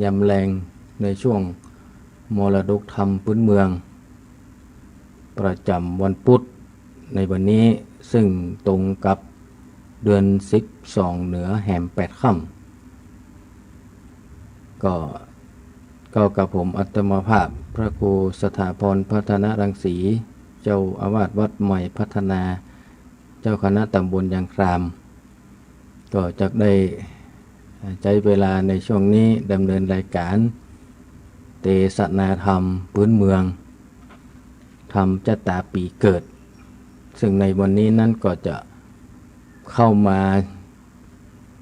ยำแรงในช่วงมรดกธรรมพื้นเมืองประจำวันพุธในวันนี้ซึ่งตรงกับเดือน12เหนือแห่ม8ค่ำก็กับผมอัตมาภาพพระครูสถาพรพัฒนรังสีเจ้าอาวาสวัดใหม่พัฒนาเจ้าคณะตำบลยางครามก็จะได้ใช้เวลาในช่วงนี้ดำเนินรายการเทศนาธรรมพื้นเมืองธรรมชะตาปีเกิดซึ่งในวันนี้นั้นก็จะเข้ามา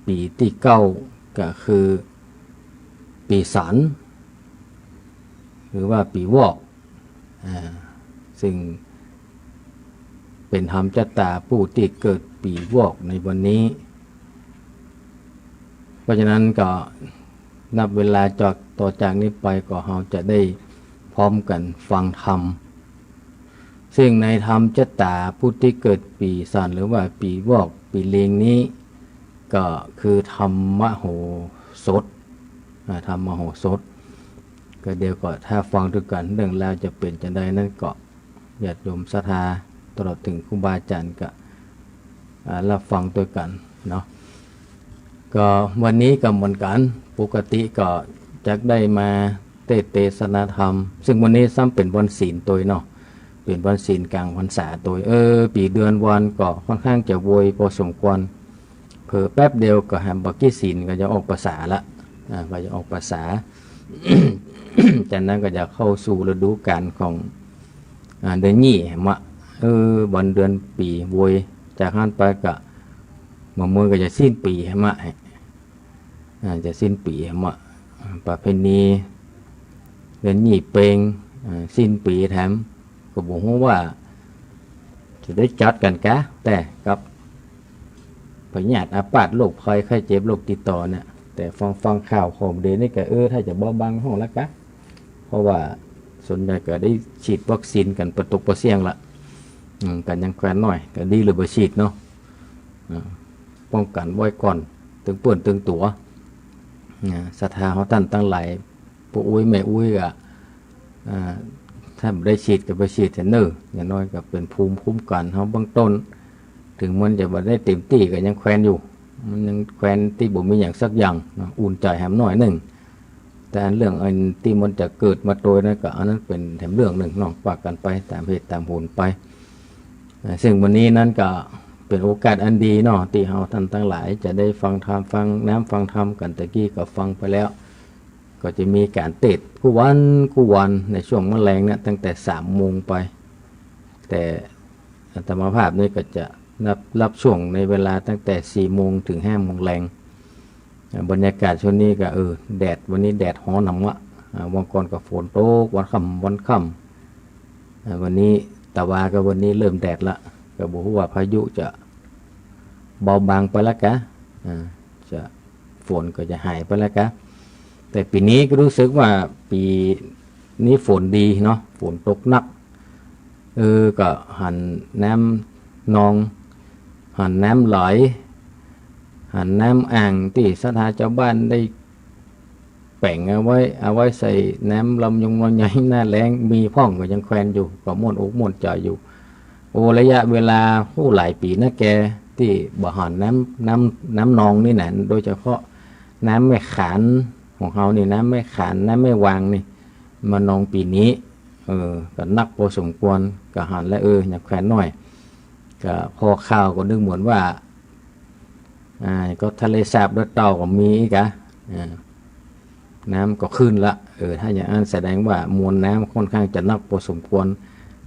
ปีที่9ก็คือปีศาลหรือว่าปีวอกซึ่งเป็นธรรมชะตาผู้ที่เกิดปีวอกในวันนี้เพราะฉะนั้นก็นับเวลาต่อจากนี้ไปก็เราจะได้พร้อมกันฟังธรรมซึ่งในธรรมชะตาผู้ที่เกิดปีศาจหรือว่าปีวอกปีเลียงนี้ก็คือธรรมโหสถธรรมโหสถก็เดี๋ยวก็ถ้าฟังด้วยกันเรื่องแล้วจะเป็นจะได้นั่นก็ญาติโยมศรัทธาตลอดถึงครูบาอาจารย์ก็รับฟังด้วยกันเนาะก็วันนี้ก็เหมือนกันปกติก็จะได้มาเทศนาธรรมซึ่งวันนี้ซ้ำเป็นวันศีลตัวเนาะเป็นวันศีลกลางพรรษาตัวปีเดือนวันก็ค่อนข้างจะโวยพอสมควรเผลอแป๊บเดียวก็แฮมบักกี้ศีลก็จะออกภาษาละก็จะออกภาษา จากนั้นก็จะเข้าสู่ฤดูกาลของเดือนยี่มะวันเดือนปีโวยจากนั้นไปก็เมื่อก็จะสิ้นปีมะจะสิ้นปีมะประเพณีเดือนยี่เปงสิ้นปีแถมก็บอกว่าจะได้จัดกันกะแต่กับพยาธิอาพาธโรคภัยไข้เจ็บโรคติดต่อเนี่ยแต่ฟังข่าวของเดนี่ก็ถ้าจะบ่บังห้องละกะเพราะว่าส่วนใหญ่ก็ได้ฉีดวัคซีนกันประตุกประเสียงละกันยังแควนหน่อยก็ดีหรือบ่ฉีดเนาะป้องกันไว้ก่อนตึงเปื้อนตึงตัวศรัทธาเขาท่านตั้งหลายปู่อุ้ยแม่อุ้ยก็ถ้าได้ฉีดก็ไปฉีดแต่เนิ่นอย่างน้อยก็เป็นภูมิคุ้มกันเขาเบื้องต้นถึงมันจะบ่ได้เต็มที่ก็ยังแควนอยู่มันยังแควนที่บ่มีอย่างสักอย่างอุ่นใจแหมหน่อยหนึ่งแต่เรื่องอันที่มันจะเกิดมาโดยนั้นก็อันนั้นเป็นแถมเรื่องหนึ่งนอกปากกันไปตามเหตุตามผลไปซึ่งวันนี้นั้นก็เป็นโอกาสอันดีเนาะที่เราท่านทั้งหลายจะได้ฟังธรรมฟังน้ำฟังธรรมกันตะกี้ก็ฟังไปแล้วก็จะมีการเทศคู่วันในช่วงมะแรงเนี่ยตั้งแต่3 โมงไปแต่อาตมาภาพนี่ก็จะรับช่วงในเวลาตั้งแต่4 โมงถึง5 โมงแรงบรรยากาศช่วงนี้ก็แดดวันนี้แดดฮ้อนหนำวะวันก่อนก็ฝนตกวันค่ำวันนี้ตะวาก็วันนี้เริ่มแดดละก็บอกว่าพายุจะเบาบางไปแล้วกะจะฝนก็จะหายไปแล้วกะแต่ปีนี้ก็รู้สึกว่าปีนี้ฝนดีเนาะฝนตกหนักก็หันน้ำนองหันน้ำไหลหันน้ำอ่างที่ศรัทธาชาวบ้านได้แป่งเอาไว้ใส่น้ำลำยงลำใหญ่หน้าแรงมีพ่องก็ยังแควนอยู่ก็ม่วนอกม่วนใจอยู่ระยะเวลาหลายปีนะแกที่บ่หันน้ำนองนี่นะโดยเฉพาะน้ำไม่ขานของเขานี่น้ำไม่ขานน้ำไม่วางนี่มานองปีนี้ก็นักพอสมควรก็หันและอยากแขวนหน่อยก็พอข่าวก็นึกเหมือนว่าก็ทะเลสาบด้วยเต่าก็มีอีกะน้ำก็ขึ้นละถ้าอย่างนั้นแสดงว่ามวลน้ำค่อนข้างจะนักพอสมควร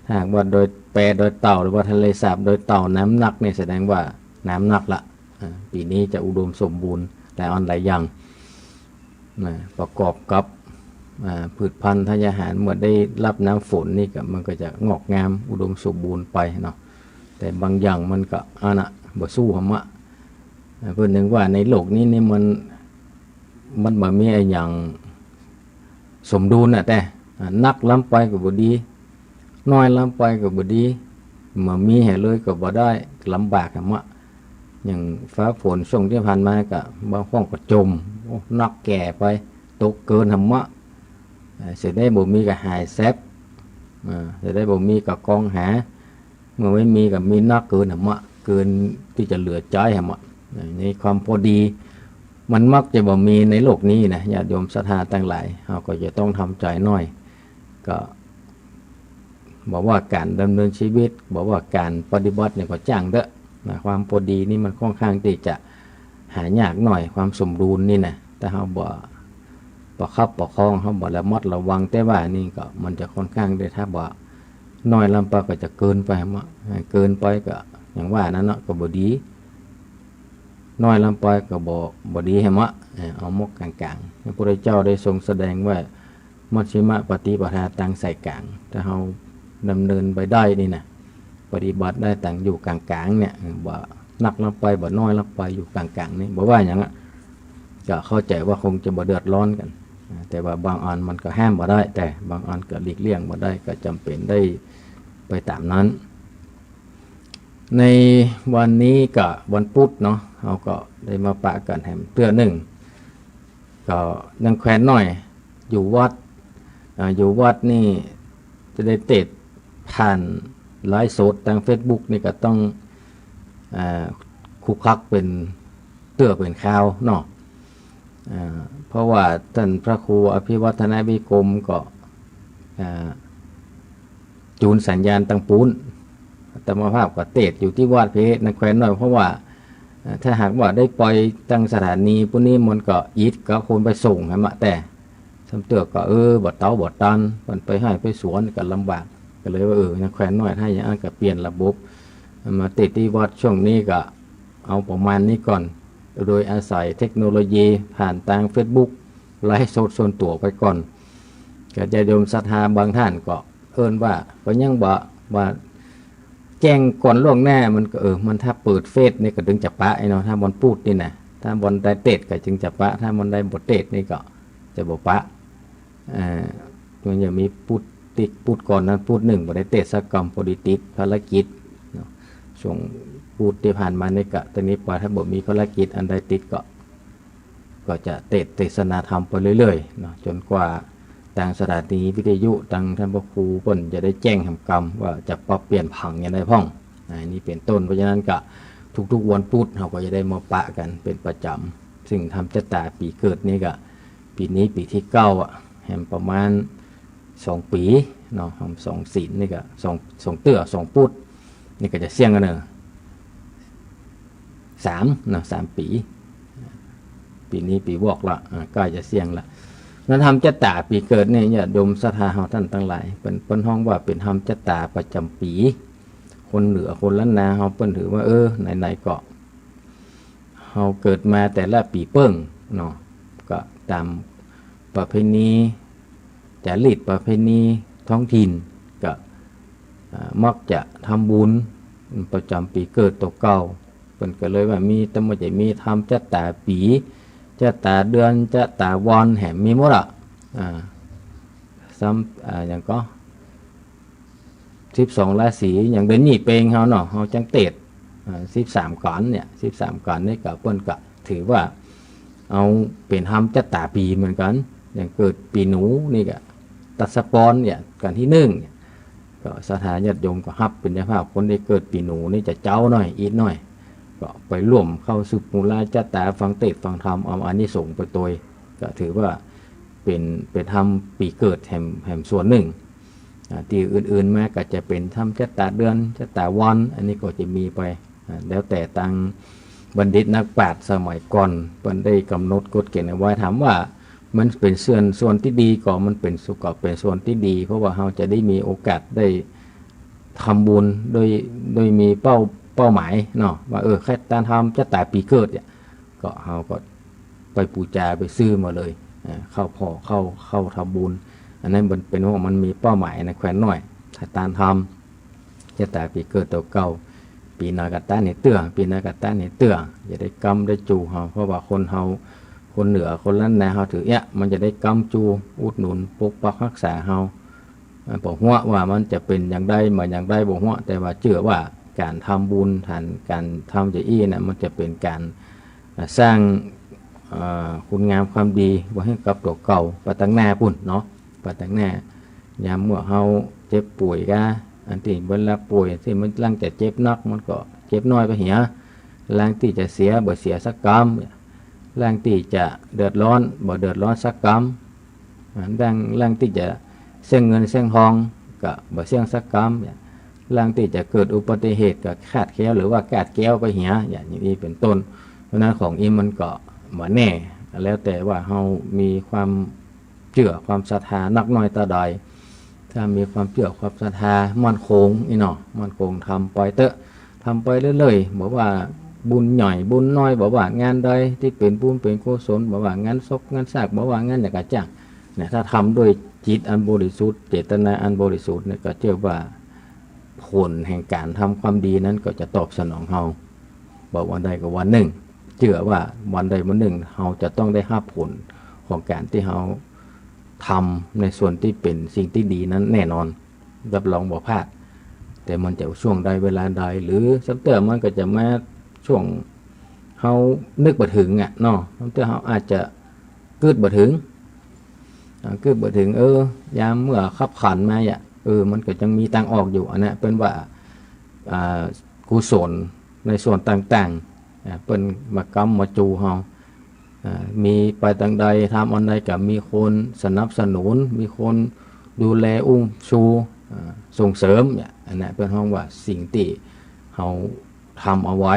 ถ้าว่าโดยแปรโดยเต่าหรือว่าทะเลสาบโดยเต่าน้ำหนักเนี่ยแสดงว่าน้ำหนักละปีนี้จะอุดมสมบูรณ์แต่อันหลายอย่างประกอบกับพืชพันธุ์ธัญญาหารเมื่อได้รับน้ำฝนนี่ก็มันก็จะงอกงามอุดมสมบูรณ์ไปเนาะแต่บางอย่างมันก็บ่สู้หมะเพื่อนนึงว่าในโลกนี้นี่มันบ่มีอะไรอย่างสมดุลแต่นักล้ำไปก็บ่ดีน้อยล้ำไปก็บ่ดีมามีให้เลยก็บ่ได้ลำบากหมะอย่างฟ้าฝนช่วงที่ผ่านมาก็บางห้องก็จมนักแก่ไป ตกเกินธรรมะเสร็จได้บ่มีกับหายแซบเสร็จได้บ่มีกับกองหาเมื่อไม่มีกับมีนักเกินธรรมะเกินที่จะเหลือใจธรรมะในความพอดีมันมักจะบ่มีในโลกนี้นะญาติโยมศรัทธาทั้งหลายเราก็จะต้องทำใจน้อยก็บอกว่าการดำเนินชีวิตบอกว่าการปฏิบัติเนี่ยก็จ้างเด้อนะความพอดีนี่มันค่อนข้างที่จะหายากหน่อยความสมดุลนี่นะแต่เราบ่ประคับประคองเขาบ่ระมัดระวังแต่ว่านี่ก็มันจะค่อนข้างได้ถ้าบ่น้อยลำไปก็จะเกินไปมั้งเกินไปก็อย่างว่านั้นเนาะก็บ่ดีน้อยลำไปก็บ่ดีให้มะเอามกกลางๆพระพุทธเจ้าได้ทรงแสดงว่ามัชฌิมปฏิปทาตังใส่กลางถ้าเราดำเนินไปได้นี่นะปฏิบัติได้ต่างอยู่กลางๆเนี่ยบ่นักลำไปบ่น้อยลำไปอยู่กลางๆนี่บ่ว่าอย่างนั้นก็เข้าใจว่าคงจะบ่เดือดร้อนกันแต่ว่าบางอันมันก็ห้ามบ่ได้แต่บางอันก็หลีกเลี่ยงบ่ได้ก็จำเป็นได้ไปตามนั้นในวันนี้ก็วันพุธเนาะเราก็ได้มาปะกันแหมเตื้อหนึ่งก็นังแขวนหน่อยอยู่วัดนี่จะได้เตะผ่านไลฟ์สดทาง Facebook นี่ก็ต้องคุกคักเป็นเตื้อเป็นข่าวเนาะเพราะว่าท่านพระครูอภิวัฒนวิกรมก็จูนสัญญาณตังปูนธรรมภาพก็เตะอยู่ที่วัดเพชรนังแขวนหน่อยเพราะว่าถ้าหากว่าได้ปล่อยตั้งสถานีพวกนี้มันก็ยิดก็คนไปส่งให้มาแต่สำเตือก็บ่เต้าบ่ตันมันไปให้ไปสวนก็ลำบากก็เลยว่านักแขวนน้อยถ้าอย่างนั้นก็เปลี่ยนระบบมาติดที่วัดช่วงนี้ก็เอาประมาณนี้ก่อนโดยอาศัยเทคโนโลยีผ่านทาง Facebook ไลฟ์สดส่วนตัวไปก่อนก็จะโยมศรัทธาบางท่านก็ว่าก็ยังว่าแจ้งก่อนล่วงหน้ามันก็มันถ้าเปิดเฟซนี่ก็ถึงจะปะไอ้เนาะถ้าบอลพูดนี่นะถ้าบอลได้เตะก็จึงจะปะถ้าบอลได้บทเตะนี่ก็จะบ่ปะมันจะมีพูดก่อนนั้นพูดหนึ่งบ่ได้เตะสักกรรมพอดีติดภารกิจส่งพูดที่ผ่านมานี่ก็ตอนนี้พอถ้าบ่มีภารกิจอันใดติดก็จะเทศนาธรรมไปเรื่อยๆเนาะจนกว่าทางสถานีวิทยุทางท่านพระครูเพิ่นจะได้แจ้งทำกรรมว่าจะปรับเปลี่ยนผังอย่างไรพ่องนี่เป็นต้นเพราะฉะนั้นก็ทุกๆวันพุธเราก็จะได้มาปะกันเป็นประจำซึ่งทำชะตาปีเกิดนี่ก็ปีนี้ปีที่9แห่งประมาณ2ปีเนาะ2ศีลนี่ก็2เตื้อ2พุธนี่ก็จะเสี่ยงกันเนอะ3เนาะ3ปีนี้ปีวอกละใกล้จะเสี่ยงละนั้นทำจัตตาปีเกิดเนี่ยญาติโยมศรัทธาเฮาท่านทั้งหลายเป็นห้องว่าเป็นทำจัตตาประจำปีคนเหนือคนล้านนาเฮาเปิ้นถือว่าไหนๆก็เฮาเกิดมาแต่ละปีเปิ้งเนาะก็ตามประเพณีจารีตประเพณีท้องถิ่นก็มักจะทำบุญประจำปีเกิดตัวเก่าเปิ้นก็เลยว่ามีแต่บ่จะมีทำจัตตาปีจะตาเดือนจะตาวันแหมมีหมดซ้ำอย่างก็12ราศีอย่างเดือนนี้เปงเฮาเนาะเฮาจังเตด13ก่อนเนี่ย13ก่อนนี่ก็เพิ่นก็ถือว่าเอาเป็นทำจัตตาปีเหมือนกันอย่างเกิดปีหนูนี่ก็ตัดสปอนเนี่ยกันที่1เนี่ยก็สถาญาติโยมก็รับเป็นเจ้าภาพคนที่เกิดปีหนูนี่จะเจ้าหน่อยอีกหน่อยก็ไปร่วมเข้าสืบมูลจัตตาฟังเทศน์ฟังธรรมเอาอานิสงส์ไปโดยก็ถือว่าเป็นทำปีเกิดแห่งส่วนหนึ่งที่อื่นๆมาก็จะเป็นทำจัตตาเดือนจัตตาวันอันนี้ก็จะมีไปแล้วแต่ทางบัณฑิตนักปราชญ์สมัยก่อนเพิ่นได้กำหนดกฎเกณฑ์เอาไว้ถามว่ามันเป็นส่วนที่ดีก็มันเป็นสุขก็เป็นส่วนที่ดีเพราะว่าเราจะได้มีโอกาสได้ทำบุญโดยมีเป้าหมายเนาะว่าแค่การทำจัตตาปีเกิดเนี่ยก็เราก็ไปปูจาไปซื้อมาเลยเข้าทำบุญอันนั้นมันเป็นว่ามันมีเป้าหมายนะแขวนหน่อยถ้าการทำจัตตาปีเกิดตัวเก่าปีนากาตาเนี่ยเตื้อปีนากาตาเนี่ยเตื้ออย่าได้กำได้จูเฮาเพราะว่าคนเหนือคนล้านนาเฮาถือมันจะได้กำจูอุดหนุนปกปักรักษาเฮาบอกว่ามันจะเป็นอย่างใดมาอย่างใดบอกแต่ว่าเชื่อว่าการทำบุญการทำจะนะมันจะเป็นการสร้าง คุณงามความดีไว้ให้กับตัวเก่าไปตั้งหน้าปุ่นเนาะไปตั้งหน้ายามเมื่อเฮาเจ็บป่วยก็อันที่เวลาป่วยที่มันลังจะเจ็บนักมันก็เจ็บน้อยไปเหียลังที่จะเสียบ่เสียสักกรรมลังที่จะเดือดร้อนบ่เดือดร้อนสักกรรมลังที่จะเสี่ยงเงินเสี่ยงทองก็บ่เสี่ยงสักกรรมลังที่จะเกิดอุบัติเหตุก็ขาดแคลวหรือว่าขาดแก้วไปเหียอย่างนี้เป็นต้นเพราะนั้นของอีมันก็บ่แน่แล้วแต่ว่าเฮามีความเชื่อความศรัทธานักน้อยตาใดถ้ามีความเชื่อความศรัทธามั่นคงอีเนาะมั่นคงทำไปเถอะทำไปเรื่อยๆบอกว่าบุญใหญ่บุญน้อยบอกว่างานใดที่เป็นบุญเป็นกุศลบอกว่างานศพงานสากบอกว่างานอย่างกระจ่างเนี่ยถ้าทำด้วยจิตอันบริสุทธิ์เจตนาอันบริสุทธิ์เนี่ยก็เชื่อว่าผลแห่งการทำความดีนั้นก็จะตอบสนองเฮาบอกวันใดก็วันหนึ่งเชื่อว่าวันใดวันหนึ่งเฮาจะต้องได้รับผลของการที่เฮาทำในส่วนที่เป็นสิ่งที่ดีนั้นแน่นอนรับรองบ่พลาดแต่มันจะช่วงใดเวลาใดหรือสักเติมมันก็จะมาช่วงเฮานึกบ่ถึงอ่ะเนาะสักเติมเฮาอาจจะเกิดบ่ถึงยามเมื่อขับขันมาอ่ะมันก็ยังมีทางออกอยู่อันนั้นเป็นว่ากุศลในส่วนต่างๆเป็นมากรรมมาจูเฮามีไปทางใดทำอันใดกับมีคนสนับสนุนมีคนดูแลอุ้มชูส่งเสริมเนี่ยอันนั้นเป็นห้องว่าสิ่งที่เราทำเอาไว้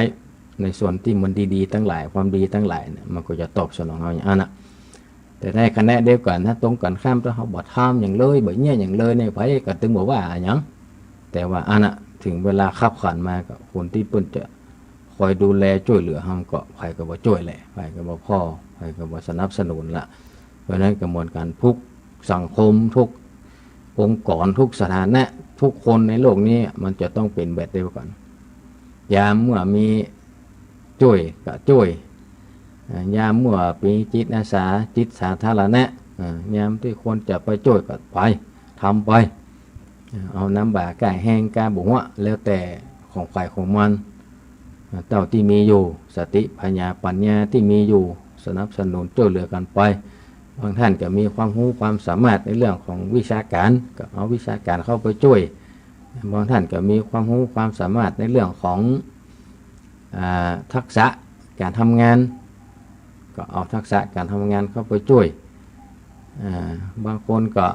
ในส่วนที่มันดีๆทั้งหลายความดีทั้งหลายเนี่ยมันก็จะตอบสนองเราอย่างนั้นนะแต่ในขณะเดียวกันถ้าตรงกันข้ามถ้าเขาบ่ทำอย่างเลยแบบนี้อย่างเลยในไผก็ตึงบอกว่าอย่างแต่ว่าอันน่ะถึงเวลาขับขันมาก็คนที่เปิ้นจะคอยดูแลช่วยเหลือเฮาก็ไผก็บ่ช่วยแหละไผก็บ่พ่อไผก็บ่สนับสนุนละเพราะนั้นกระบวนการทุกสังคมทุกองค์กรทุกสถานะทุกคนในโลกนี้มันจะต้องเป็นแบบเดียวกันยามเมื่อมีช่วยก็ช่วยยามเมื่อมีจิตอาสาจิตสาธารณะยามที่คนจะไปช่วยก็ไปทำไปเอาน้ำบ่าไก่แห้งกาบุ๋งวะแล้วแต่ของฝ่ายของมันเต่าที่มีอยู่สติปัญญาที่มีอยู่สนับสนุนช่วยเหลือกันไปบางท่านก็มีความรู้ความสามารถในเรื่องของวิชาการก็เอาวิชาการเข้าไปช่วยบางท่านก็มีความรู้ความสามารถในเรื่องของทักษะการทำงานก็เอาทักษะการทำงานเข้าไปช่วยบางคนก็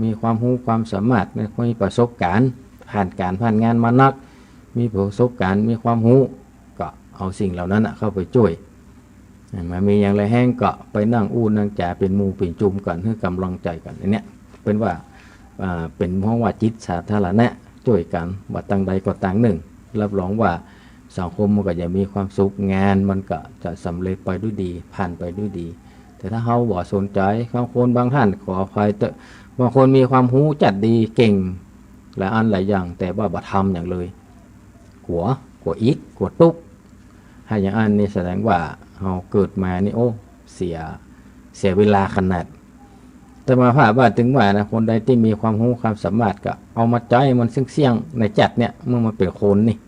มีความรู้ความสามารถในมีประสบการณ์ผ่านงานมานักมีประสบการณ์มีความรู้ก็เอาสิ่งเหล่านั้นเข้าไปช่วยมามีอย่างไรแห้งก็ไปนั่งอู้นั่งจ่าเป็นหมู่เป็นจุ่มกันให้กำลังใจกันอันนี้เป็นว่าเป็นเพราะว่าจิตสาธารณะช่วยกันว่าตั้งใดก็ตั้งหนึ่งรับรองว่าสังคมมันก็จะมีความสุขงานมันก็จะสำเร็จไปด้วยดีผ่านไปด้วยดีแต่ถ้าเขาบ่สนใจบางคนบางท่านขออภัยเถอะบางคนมีความรู้จัดดีเก่งหลายอันหลายอย่างแต่ว่าบ่ทำอย่างเลยกลัวอีกกลัวตุ๊กให้อย่างอันนี้แสดงว่าเราเกิดมานี่โอ้เสียเวลาขนาดแต่มาผ่าว่าถึงว่านะคนใดที่มีความรู้ความสามารถก็เอามาใจมันเสี่ยงในจัดเนี่ยเมื่อมันเป็นคนนี่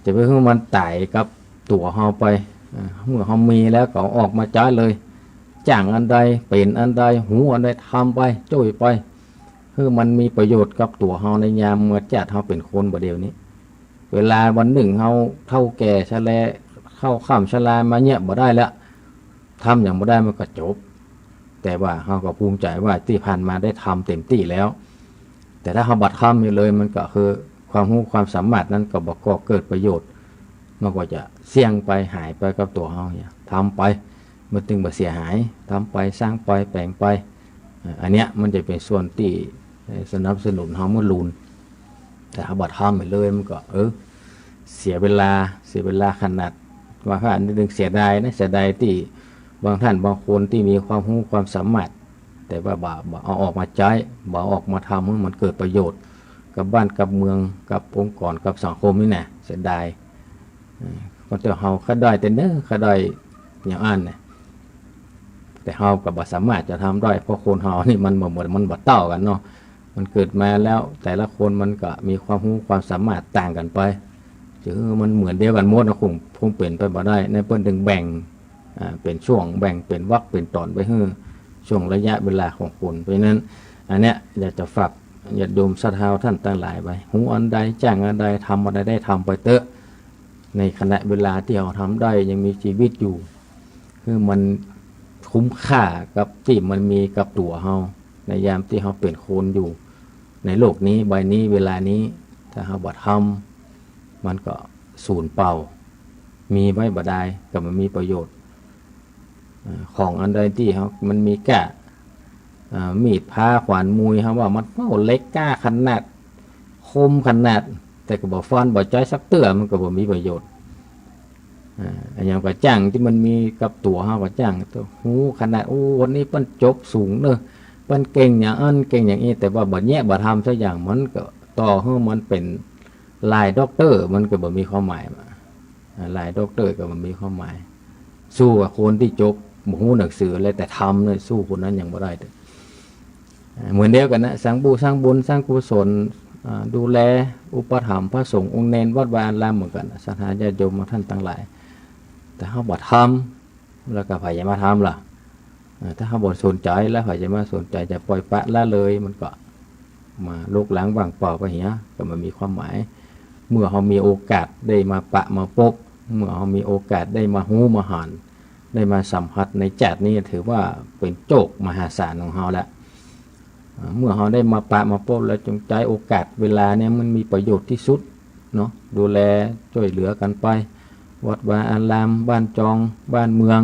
จะไปให้มันตายกับตัวเฮาไปเมื่อเฮามีแล้วก็ออกมาจ่ายเลยจ้างอันใดเป็นอันใดหูอันใดทำไปช่วยไปเพื่อมันมีประโยชน์กับตัวเฮาในยามเมื่อจัดเฮาเป็นคนบ่เดียวนี้เวลาวันหนึ่งเฮาเท่าแก่ชราเข้าข้ามชรามาเนี่ยบ่ได้แล้วทำอย่างบ่ได้มันก็จบแต่ว่าเฮาก็ภูมิใจว่าที่ผ่านมาได้ทำเต็มที่แล้วแต่ถ้าเฮาบัดทำอยู่เลยมันก็คือความรู้ความสามารถนั้นก็บ่ก่อเกิดประโยชน์มันก็จะเสี่ยงไปหายไปกับตัวเฮาเนี่ยทำไปมันถึงบ่เสียหายทำไปสร้างไปแปลงไปอันเนี้ยมันจะเป็นส่วนที่สนับสนุนเฮาเมื่อลูนแต่ถ้าบัดทำไปเลยมันก็เสียเวลาขนาดว่าอันนึงเสียดายนะเสียดายที่บางท่านบางคนที่มีความรู้ความสามารถแต่ว่าบ่เอาออกมาใช้บ่ออกมาทำให้มันเกิดประโยชน์กับบ้านกับเมืองกับองค์กรกับสังคมนี่แหละเสียดายก็จะเฮาคัดได้แต่เน้อคัดได้อย่างอันเนี่ยแต่เฮาก็บ่สามารถจะทำได้เพราะคนเฮานี่มันบ่เท่ากันเนาะมันเกิดมาแล้วแต่ละคนมันก็มีความรู้ความสามารถต่างกันไปถึงมันเหมือนเดียวกันหมดนะคงเป็นไปบ่ได้ในเพิ่นถึงแบ่ง เป็นช่วงแบ่งเป็นวรรคเป็นตอนไปให้ช่วงระยะเวลาของคนเพราะฉะนั้นอันเนี้ยอยากจะฝากญาติโยมศรัทธาท่านตั้งหลายไปหูอันใดแจ้งอันใดทำอันใดได้ทำไปเตอะในขณะเวลาที่เราทำได้ยังมีชีวิตอยู่คือมันคุ้มค่ากับที่มันมีกับตัวเราในยามที่เราเป็นคนอยู่ในโลกนี้ใบนี้เวลานี้ถ้าเราบ่ทำมันก็สูญเปล่ามีไว้บ่ได้ก็มันมีประโยชน์ของอันใดที่เขามันมีแก่มีดผ้าขวานมุยครับว่ามันเล็กก้าขนาดคมขนาดแต่ก็บอกฟอนบอกจ้อยสักเตื้อมันก็บ่มีประโยชน์อย่างกระจังที่มันมีกับตัวเขากระจังตัวหูขนาดโอ้วันนี้เปิ้นจบสูงเนอะเปิ้นเก่งอย่างนั้นเก่งอย่างนี้แต่ว่าบ่แย่บ่ทำสักอย่างมันก็ต่อให้มันเป็นลายด็อกเตอร์มันก็บ่มีความหมายลายด็อกเตอร์ก็บ่มีความหมายสู้กับคนที่จบหูหนังสืออะไรแต่ทำเนี่ยสู้คนนั้นยังบ่ได้เหมือนเดียวกันนะสร้างบุญสร้างกุศลดูแลอุปถัมภ์พระสงฆ์องค์เนรวัดวาอารามเหมือนกันศรัทธาญาติโยมท่านทั้งหลายแต่เขาบ่ทำแล้วก็ไผจะมาทำล่ะถ้าเขาบ่สนใจแล้วไผจะมาสนใจจะปล่อยปะละเลยมันก็มาลุกล้างว่างเปล่าไปเหี้ยก็มันมีความหมายเมื่อเขามีโอกาสได้มาปะมาพบเมื่อเขามีโอกาสได้มาหู้มาหันได้มาสัมผัสในจัดนี้ถือว่าเป็นโจกมหาศาลของเขาแล้วเมื่อเขาได้มาปะมาพบแล้วจงใจโอกาสเวลาเนี่ยมันมีประโยชน์ที่สุดเนาะดูแลช่วยเหลือกันไปวัดวาอารามบ้านจองบ้านเมือง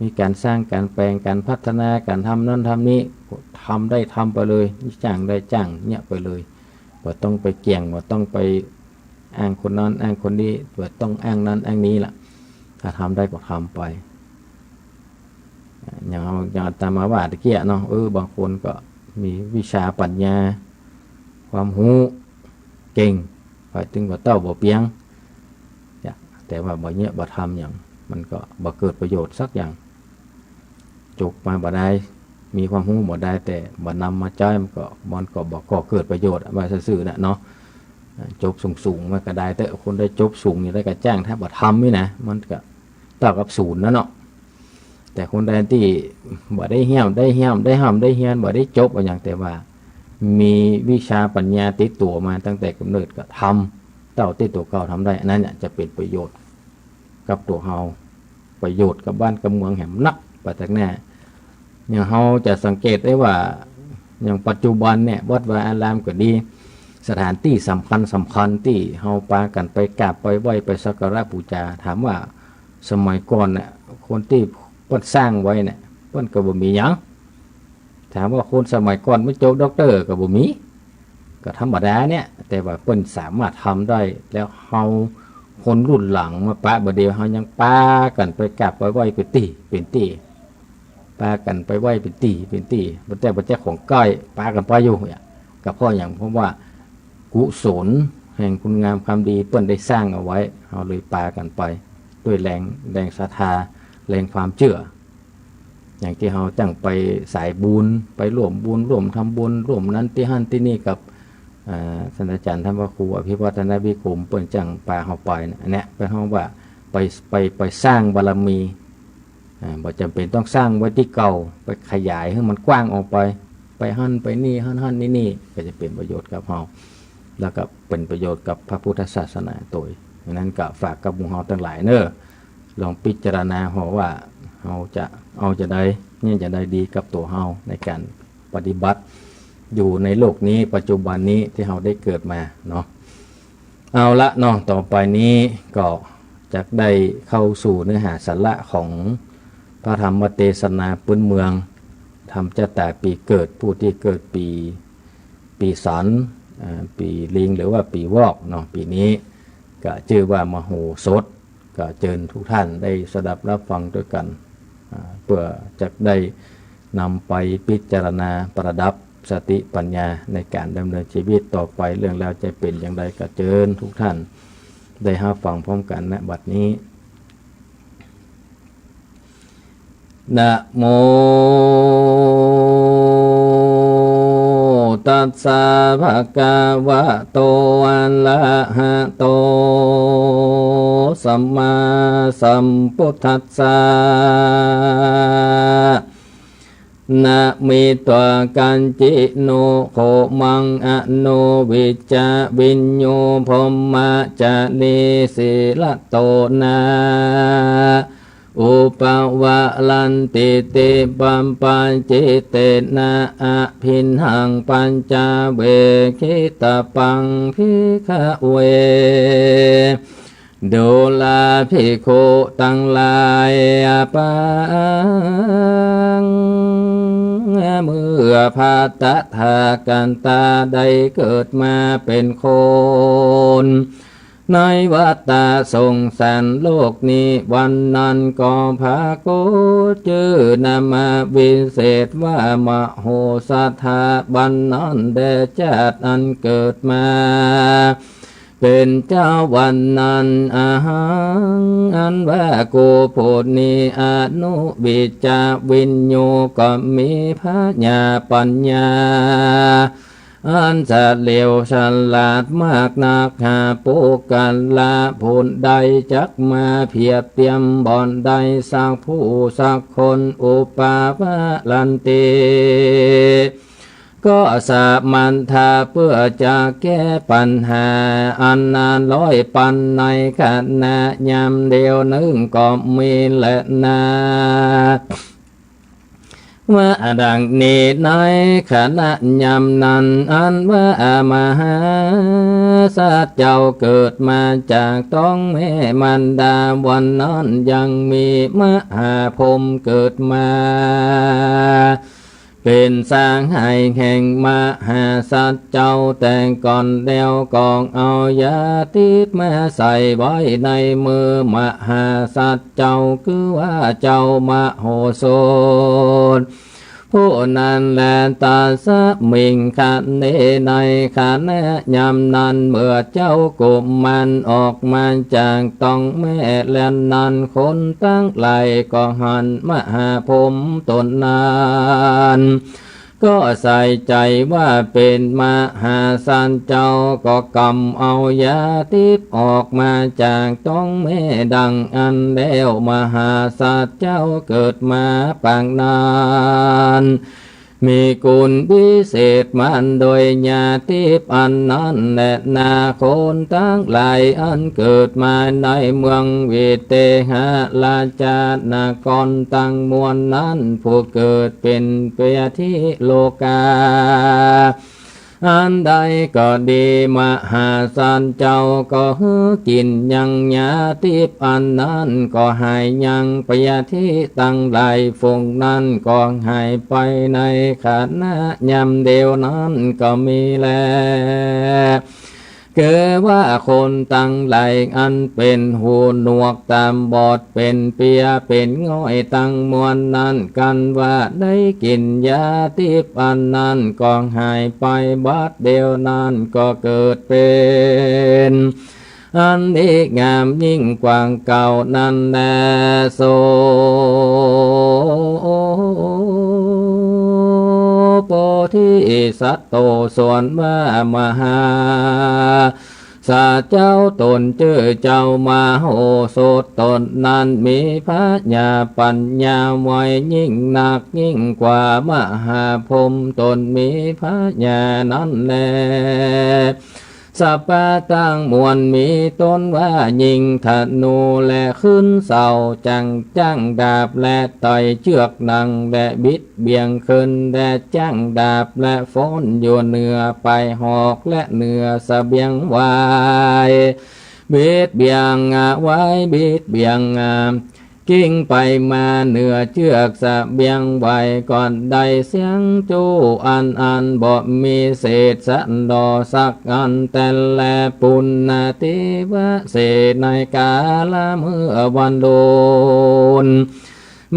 มีการสร้างการแปลงการพัฒนาการทำนั่นทำนี้ทำได้ทำไปเลยจ้างได้จ้างเนี่ยไปเลยว่าต้องไปเกี่ยงว่าต้องไปอ้างคนนั้นอ้างคนนี้ว่าต้องอ้างนั้นอ้างนี้ล่ะถ้าทำได้ก็ทำไปอย่างตามมาว่าตะเกียเนาะบางคนก็มีวิชาปัญญาความรู้เก่งไปถึงว่าเต้าบ่เปียงแต่ว่าบ่เนี่ยบ่ทำอย่างมันก็บ่เกิดประโยชน์สักอย่างจบมาบ่ได้มีความรู้บ่ได้แต่บ่นำมาใช้มันก็บ่ก่อเกิดประโยชน์ว่าซื่อๆน่ะเนาะจบสูงๆมันก็ได้แต่คนได้จบสูงนี่ได้ก็จ้างถ้าบ่ทำนี่นะมันก็เท่ากับศูนย์นะเนาะแต่คนใดที่บ่ได้เฮี้ยมได้เฮี้ยนบ่ได้จบอย่างแต่ว่ามีวิชาปัญญาติดตัวมาตั้งแต่กำเนิดก็ทำเต่าติดตัวเก่าทำได้อันนั้นจะเป็นประโยชน์กับตัวเฮาประโยชน์กับบ้านกับเมืองแห่งนักไปจากแน่อย่างเฮาจะสังเกตได้ว่าอย่างปัจจุบันเนี่ยวัดวาอารามก็ดีสถานที่สำคัญที่เฮาปากันไปกราบไปไหว้ไปสักการะบูชาถามว่าสมัยก่อนเนี่ยคนที่เพิ่นสร้างไว้เนี่ยเพิ่นก็บ่มีหยังถามว่าคนสมัยก่อนไม่จบด็อกเตอร์ก็บ่มีก็ธรรมดาเนี่ยแต่ว่าเพิ่นสามารถทำได้แล้วเฮาคนรุ่นหลังมาปะบ่เดียวเฮายังปากันไปกราบไปไหว้เป็นตี้ปากันไปไหว้เป็นตี้บ่แต่ของก้อยปากันไปอยู่เนี่ยก็เพราะหยังเพราะว่ากุศลแห่งคุณงามความดีเพิ่นได้สร้างเอาไว้เฮาเลยปากันไปด้วยแรงศรัทธาแรงความเชื่ออย่างที่เราตั้งไปสายบุญไปร่วมบุญร่วมทำบุญร่วมนั้นที่หั่นที่นี่กับท่านอาจารย์ท่านพระครูอภิวัฒนวิกรมเปิ้นจังปาเฮาไปเนี่ยเป็นห้องว่าไปสร้างบารมีบ่จำเป็นต้องสร้างไว้ที่เก่าไปขยายให้มันกว้างออกไปหั่นไปนี่หั่นนี่ก็จะเป็นประโยชน์กับเฮาแล้วก็เป็นประโยชน์กับพระพุทธศาสนาโดยนั้นก็ฝากกับหมู่เฮาทั้งหลายเด้อลองพิจารณาว่าเราจะเอาจะได้เนี่ยจะได้ดีกับตัวเฮาในการปฏิบัติอยู่ในโลกนี้ปัจจุบันนี้ที่เราได้เกิดมาเนาะเอาละเนาะต่อไปนี้ก็จะได้เข้าสู่เนื้อหาสาระของพระธรรมเทศนาพื้นเมืองทำจะแต่ปีเกิดผู้ที่เกิดปีสันปีลิงหรือว่าปีวอกเนาะปีนี้ก็ชื่อว่ามโหสถก็เชิญทุกท่านได้สดับรับฟังด้วยกันเพื่อจะได้นำไปพิจารณาประดับสติปัญญาในการดำเนินชีวิตต่อไปเรื่องแล้วจะเป็นอย่างไรก็เชิญทุกท่านได้รับฟังพร้อมกันณบัดนี้นะโมตัสสะภะคะวะโตอะระหะโต สัมมาสัมพุทธัสสะนะมิตัวกันจิโนโคมังอโนวิจาวิญโยพรหมจานิสิลโตนาอุปวะลันติติปัมปัญจิเตนะอะพินหังปัญจเวคิตาปังภิกขเวดูลาภิกขุตั้งหลายปังเมื่อภาตถากันตาได้เกิดมาเป็นคนในวัฏฏะสงสารโลกนี้วันนั้นก็พาโกชื่อนามวิเศษว่ามโหสถาบันนั้นแด่ชาติอันเกิดมาเป็นเจ้าวันนั้นอาหังอันว่ากูพูดนี้อนุวิจาวิญโยก็มีพญาปัญญาอันจะเลวฉลาดมากนักหาปุกันละผลใดจักมาเพียบเตรียมบ่อนใดสักผู้สักคนอุปาวะลันติก็สามัญทาเพื่อจะแก้ปัญหาอันนานร้อยปันในขณะยามเดียวหนึ่งก็มีและนาว่าดังนี้ในขณะยามนั้นอันว่ามหาสัตว์เจ้าเกิดมาจากท้องแม่มันดาวันนั้นยังมีมหาพรหมเกิดมาเป็นสร้างให้แห่งมหาสัตว์เจ้าแต่งก่อนแล้วกองเอายาติดมาใส่ไว้ในมือมหาสัตว์เจ้าคือว่าเจ้ามโหสถผู้นั้นแลตาสะมิงขันเนในขันยำนั้นเมื่อเจ้ากุมมันออกมาจากต้องแม่แลนั้นคนตั้งไหลก็หันมหาพรหมตนนั้นก็ใส่ใจว่าเป็นมหาสันเจ้าก็กำเอายาทิพย์ออกมาจากท้องแม่ดังอันแล้วมหาสัตว์เจ้าเกิดมาปางนานมีกุลพิเศษมันโดยญาติอันนั้นและนาคนทั้งหลายอันเกิดมาในเมืองวิเตหะราชานครตั้งมวลนั้นผู้เกิดเป็นเปียทิโลกาอันใดก็ดีมหาสันเจ้าก็ฮือกินยังญาติอันนั้นก็หายยังปยาทิตั้งหลายฝงนั้นก็หายไปในขณะยำเดียวนั้นก็มีแลเกิดว่าคนตั้งหลายอันเป็นหูหนวกตามบอดเป็นเปียเป็นง่อยตั้งมวลนั้นกันว่าได้กินยาทิพย์อันนั้นก็หายไปบัดเดียวนั้นก็เกิดเป็นอันนี้งามยิ่งกว่าเก่านั้นแลโสโพธิสัตว์โตส่วนว่ามหาสาเจ้าตนเจอเจ้ามาโหสถตนนั้นมีพระญาปัญญาไว้ยิ่งหนักยิ่งกว่ามหาพรหมตนมีพระญานั้นแลสัพพะตั้งมวลมีต้นว่ายิงธนูและขึ้นเสาจังจ้างดาบและต่อยเชือกหนังและบิดเบี่ยงขึ้นและจ้างดาบและฟ้อนโยนเนื้อไปหอกและเนื้อเสบียงไว้บิดเบี่ยงไว้บิดเบี่ยงกิ้งไปมาเหนือเชือกเสบียงไว้ก่อนได้เสียงจูอันบ่มีเศษสันดอสักอันแต่แลปุณณทิวะเศษในกาลเมื่อวันโดน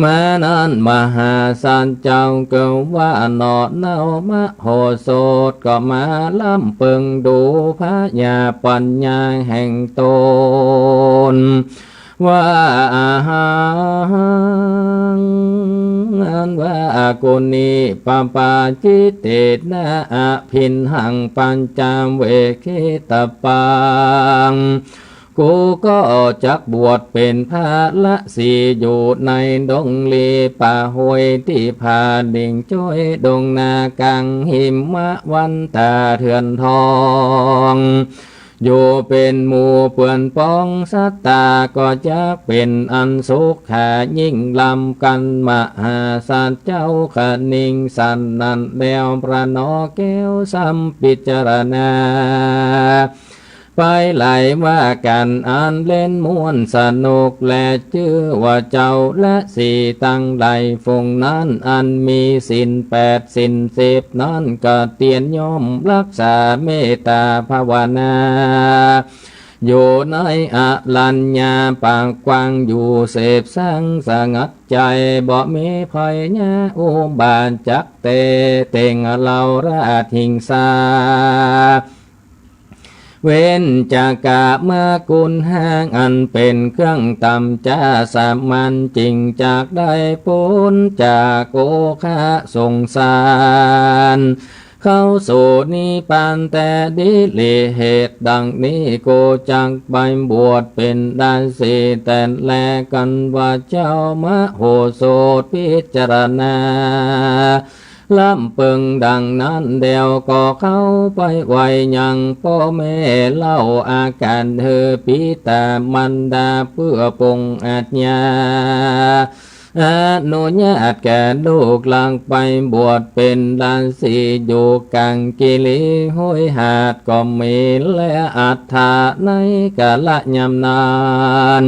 มานั้นมหาสันเจ้าเกิดว่าหนอเนามโหสถก็มาล้ำเปิงดูพระญาปัญญาแห่งตนว่าอันว่ากุณีปาปาจิตเตนะอภินหังปัญจามเวคิตปัง กูก็จักบวชเป็นพระละสีอยู่ในดงลีป่าห้วยที่ผาดิ่งจ้อยดงนากังหิมะวันตาเถื่อนทองอยู่เป็นหมู่เปื่อนป้องสัตตาก็จะเป็นอันสุขขายิ่งลำกันมหาสัตว์เจ้าขนิ่งสันนันแล้วประนอแก้วสัมปิจารณาไปไหลว่ากันอันเล่นม่วนสนุกและชื่อว่าเจ้าและสี่ตั้งไหลฟงนั้นอันมีศีล8ศีล10นั้นก็เตียนย่อมรักษาเมตตาภาวนาอยู่ในอรัญญาปางกว้างอยู่เสพสังสงัดใจบ่มีภัยญาอุบาทจักเตเต่งเราราหิงสาเว้นจากกะเมื่อกุลห้างอันเป็นเครื่องตำจ้าสามัญจริงจากได้พ้นจากโอคาสงสารเข้าสู่นิพพานแต่ดิลิเหตุดังนี้โกจักไปบวชเป็นได้สีแต่แลกันว่าเจ้ามโหสถพิจารณาลำเปิงดังนั้นเดียวก็เข้าไปไวยังพ่อแม่เล่าอาการเธอปิตามันดาเพื่อปงอาจญาอนุญาตแก่ลูกหลังไปบวชเป็นดานสีอยู่กังกิลีห้อยหาดก็มีและอัฏฐาในกาลยามนาน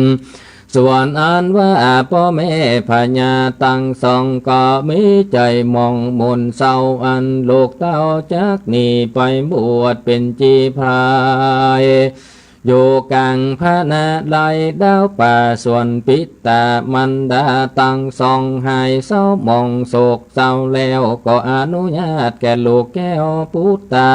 ส่วนอันว่าพ่อแม่พญาตั้งสองก็มีใจมองมนเศร้าอันลูกเต้าจากนี้ไปบวชเป็นจีพรายอยู่กลางพระนาไลดาวป่าส่วนปิตามันดาตั้งสองหายเศร้ามองโศกเศร้าแล้วก็อนุญาตแก่ลูกแก้วพุทธา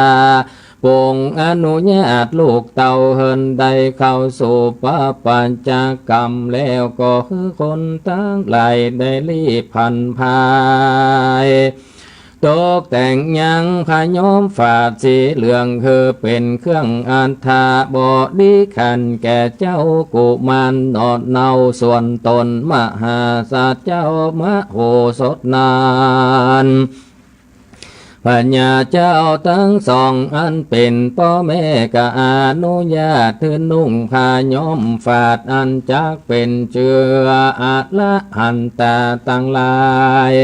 ปงอนุญาตลูกเต่าเฮินได้เข้าสู่ปะปัญจกรรมแล้วก็คือคนทั้งหลายได้รีบพันพายตกแต่งยังพยอมฝาดสีเหลืองคือเป็นเครื่องอันธาบดีขันแก่เจ้ากุมารนอดเนาส่วนตนมหาสัจเจ้ามโหสถนานพญาเจ้าทั้งสองอันเป็นพ่อแม่ก็อนุญาตถือนุ่งผ้าย้อมฝาดอันจักเป็นเชื้ออะละหันตาตั้งหลาย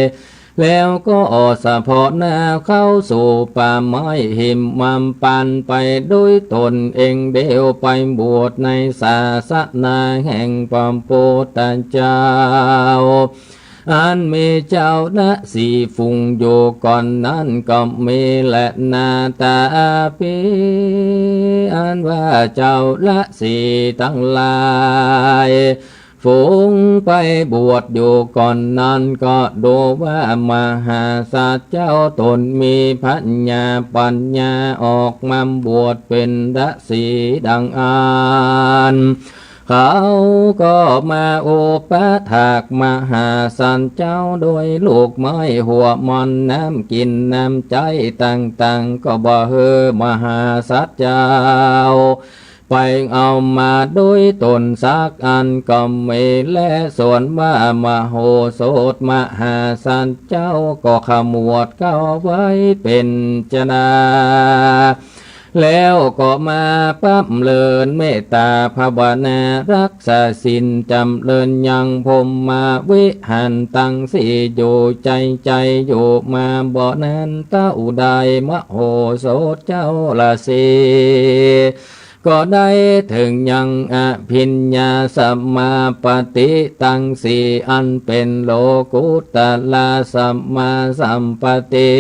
แล้วก็สะพอหน้าเข้าสู่ป่าไม้หิมมัมปันไปด้วยตนเองเดียวไปบวชในศาสนาแห่งพระพุทธเจ้าอันมีเจ้าละสีฟุงอยู่ก่อนนั้นก็มีและนาตาปีอันว่าเจ้าละสีทั้งหลายฝูงไปบวชอยู่ก่อนนั้นก็ดูว่ามหาสัจเจ้าตนมีปัญญาออกมาบวชเป็นละสีดังอ่านเขาก็มาโอปะถากมหาสันเจ้าโดยลูกไม้หัวมอนน้ำกินน้ำใจต่างๆก็บ่เฮอมหาสัจเจ้าไปเอามาด้วยตนสักอันก็ไม่และส่วนว่ามโหสถมหาสันเจ้าก็ขมวดเข้าไว้เป็นจนาแล้วก็มาปั๊บเลินเมตตาภาวนารักษาศีลจำเลินยังพรหมมาวิหารตั้งสีอยู่ใจอยู่มาบ่นั้นเต้าใดมโหสถเจ้าละสีก็ได้ถึงยังอภิญญาสัมมาปฏิตั้งสีอันเป็นโลกุตลาสัมมาสัมปติ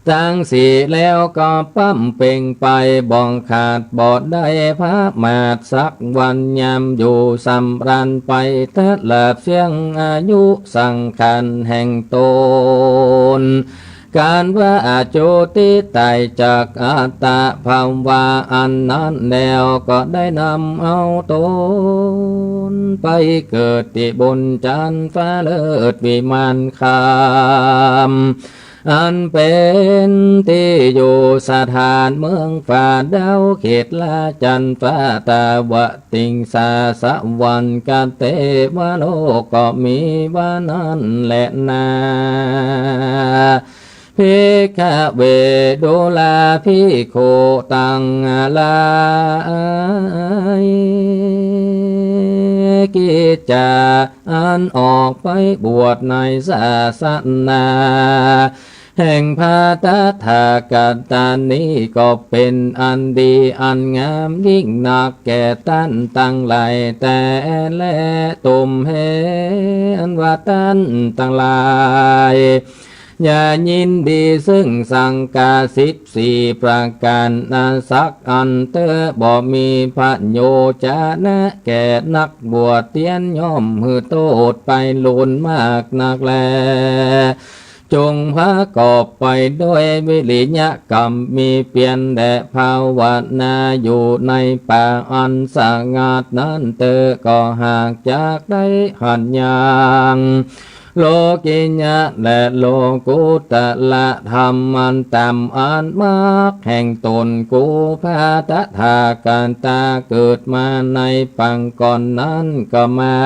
ตั้งสีแล้วก็ปั้มเป่งไปบ่องขาดบอดได้พระมาดสักวันยามอยู่สำรันไปเถิดหลับเสียงอายุสังขารแห่งตนการว่าโจติไตจากอัตตาภาวะอันนั้นแล้วก็ได้นำเอาตนไปเกิดที่บนจันทร์ฟ้าเลิศวิมานคาม อันเป็นที่อยู่สถานเมืองฝ่าดาวเขตลาจันฟ้าตาวะติงสาสวรรค์กเตวโลกก็มีว่านั้นแหละนาภิกขเวโดลาภิกขุตังลายกิจจาอันออกไปบวชในศาสนาแห่งพาตถากัตตานี้ก็เป็นอันดีอันงามยิ่งนักแก่ท่านตั้งหลายแต่และตุมเหอันว่าท่านตั้งหลายอย่ายินดีซึ่งสังกา14ประการนั้นสักอันเตอบ่มีพระโยจนะแก่นักบวชเตียนย่อมหือโทษไปลุนมากนักแลจงพากอบไปด้วยวิริยะกรรมมีเพียรแด่ภาวนาอยู่ในป่าอันสงัดนั้นเตอก็หากจากได้หันยังโลกิญญะและโลกุตละธรรมมันต่ำอันมากแห่งตนกูพาตถากันตาเกิดมาในปังก่อนนั้นก็มา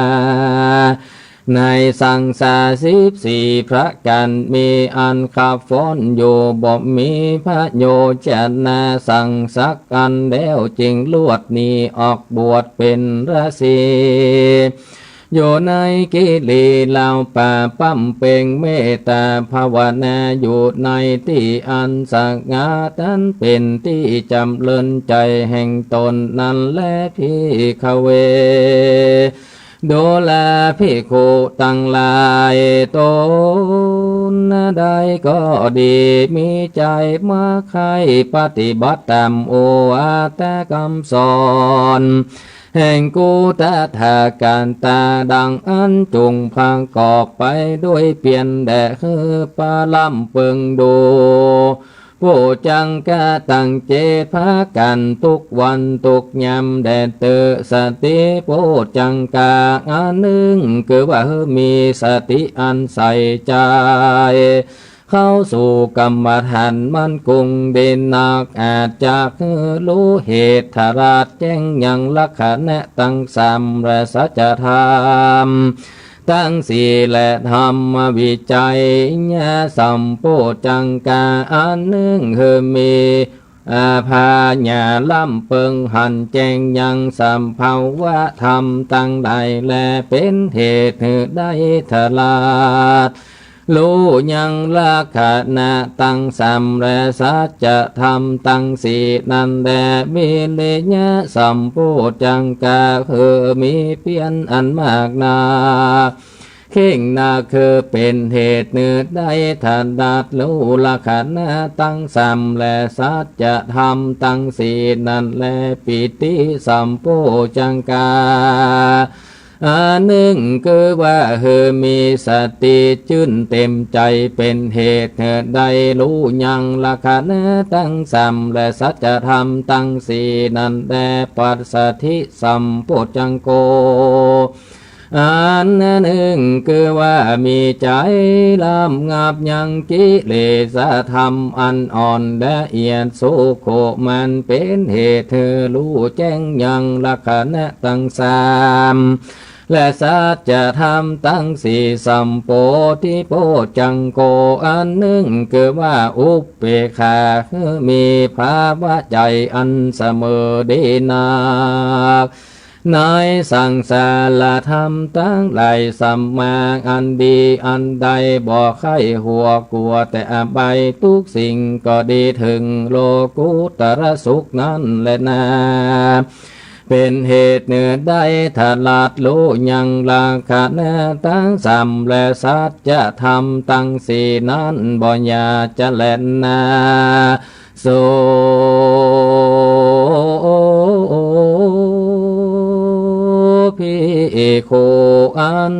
ในสังสาร14พระกันมีอันขับฟ้อนอยู่บ่มีพระโยชนะสั่งสักอันแล้วจึงลวดนี้ออกบวชเป็นราศีอยู่ในกิเลสเหล่าป่าปั้มเป่งเมตตาภาวนาอยู่ในที่อันสงัดนั้นเป็นที่จำเริญใจแห่งตนนั้นและภิกขเวโดลาภิกขุตั้งหลายตนใดก็ดีมีใจมาใครปฏิบัติตามโอวาทคำสอนแห่งกูตถาการตาดังอันจงพังกอบไปด้วยเปลี่ยนแด่คือปาลัมเปิงดูผู้จังกะตั้งเจตพากันทุกวันทุกยามแด่เตอสติผู้จังกะอันหนึ่งคือว่ามีสติอันใส่ใจเข้าสู่กรรมฐานมั่นคงเด่นนักอาจจะรู้เหตุธาราชแจ้งยังลักขณะตั้งสามและสัจธรรมตั้งสี่และธรรมวิจัยญาสัมโพจังกาอันหนึ่งคือมีพาญาล่ำเปิงหันแจงยังสัมภาวะธรรมตั้งใดและเป็นเหตุได้ทลาดรู้ยังลักขณะตั้งสามและสัจธรรมตั้งสี่นั่นแลมีเลญะสัมโพจังกาคือมีเพียนอันมากนาเข่งนาคือเป็นเหตุเนื้อได้ทันดัดรู้ลักขณะตั้งสามและสัจธรรมตั้งสี่นั่นแลปิติสัมโพจังกาอันหนึ่งคือว่ามีสติจื่นเต็มใจเป็นเหตุได้รู้ยังลักขณะตั้งสามและสัจธรรมตั้งสี่นั่นแลปัสสัทธิสัมโพจังโกอันหนึ่งคือว่ามีใจลำงับยังกิเลสธรรมอันอ่อนละเอียดสุโขมันเป็นเหตุรู้แจ้งยังลักขณะตั้งสามและสัจธรรมตั้งสี่สัมโพธิโพจังโกอันหนึ่งคือว่าอุปเปกขามีภาวะใจอันเสมอดีนักในสังสารธรรมตั้งหลายสัมมาอันดีอันใดบ่ใครหัวกลัวแต่อบายทุกสิ่งก็ดีถึงโลกุตรสุขนั้นแหละนะเป็นเหตุเนื้อได้ถลาดรู้ยังลักขณะตั้งสามและสัจธรรมตั้งสี่นั้นบ่อยาจะแล่นนาโสภิกขุอัน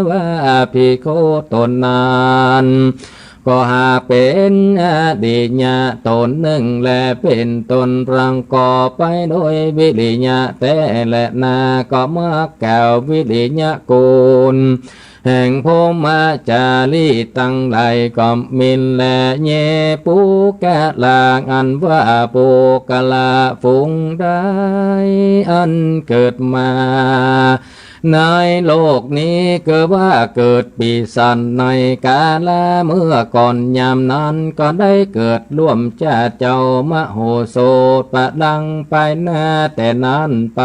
ว่าภิกขุตนนั้นก็หากเป็นอดีตญาตนหนึ่งและเป็นตนรังก่อไปโดยวิริยะแต่และนาก็มักแก้ววิริยะกุล แห่งพมาจารีตั้งหลายก็มินและเยปุกะลางอันว่าปุกะลาฝูงได้อันเกิดมาในโลกนี้เกิดว่าเกิดปีศาจในกาลเมื่อก่อนยามนั้นก็ได้เกิดร่วมเจ้ามโหสถประดังไปหน้าแต่นั้นไป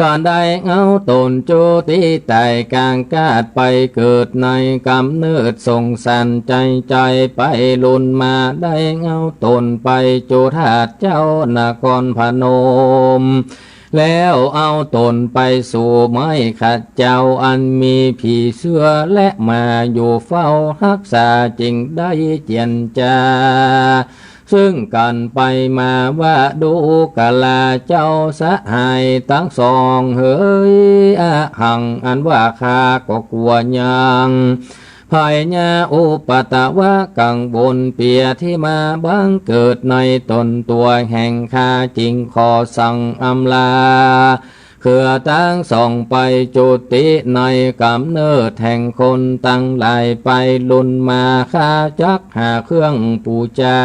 ก็ได้เอาตนโจติไต่กางกาดไปเกิดในกำเนิดทรงสันใจไปลุนมาได้เอาตนไปโจทาเจ้านครพนมแล้วเอาตนไปสู่ไม้ขัดเจ้าอันมีผีเสื้อและมาอยู่เฝ้ารักษาจริงได้เจียนจาซึ่งกันไปมาว่าดูกะลาเจ้าสหายทั้งสองเฮ้ยหังอันว่าข้าก็กลัวยังภายญาอุปตะวะกังบนเปียที่มาบังเกิดในตนตัวแห่งข้าจริงขอสั่งอำลาเขื่อตั้งส่องไปจุติในกำเนิดแห่งคนตั้งหลายไปลุนมาข้าจักหาเครื่องปูจา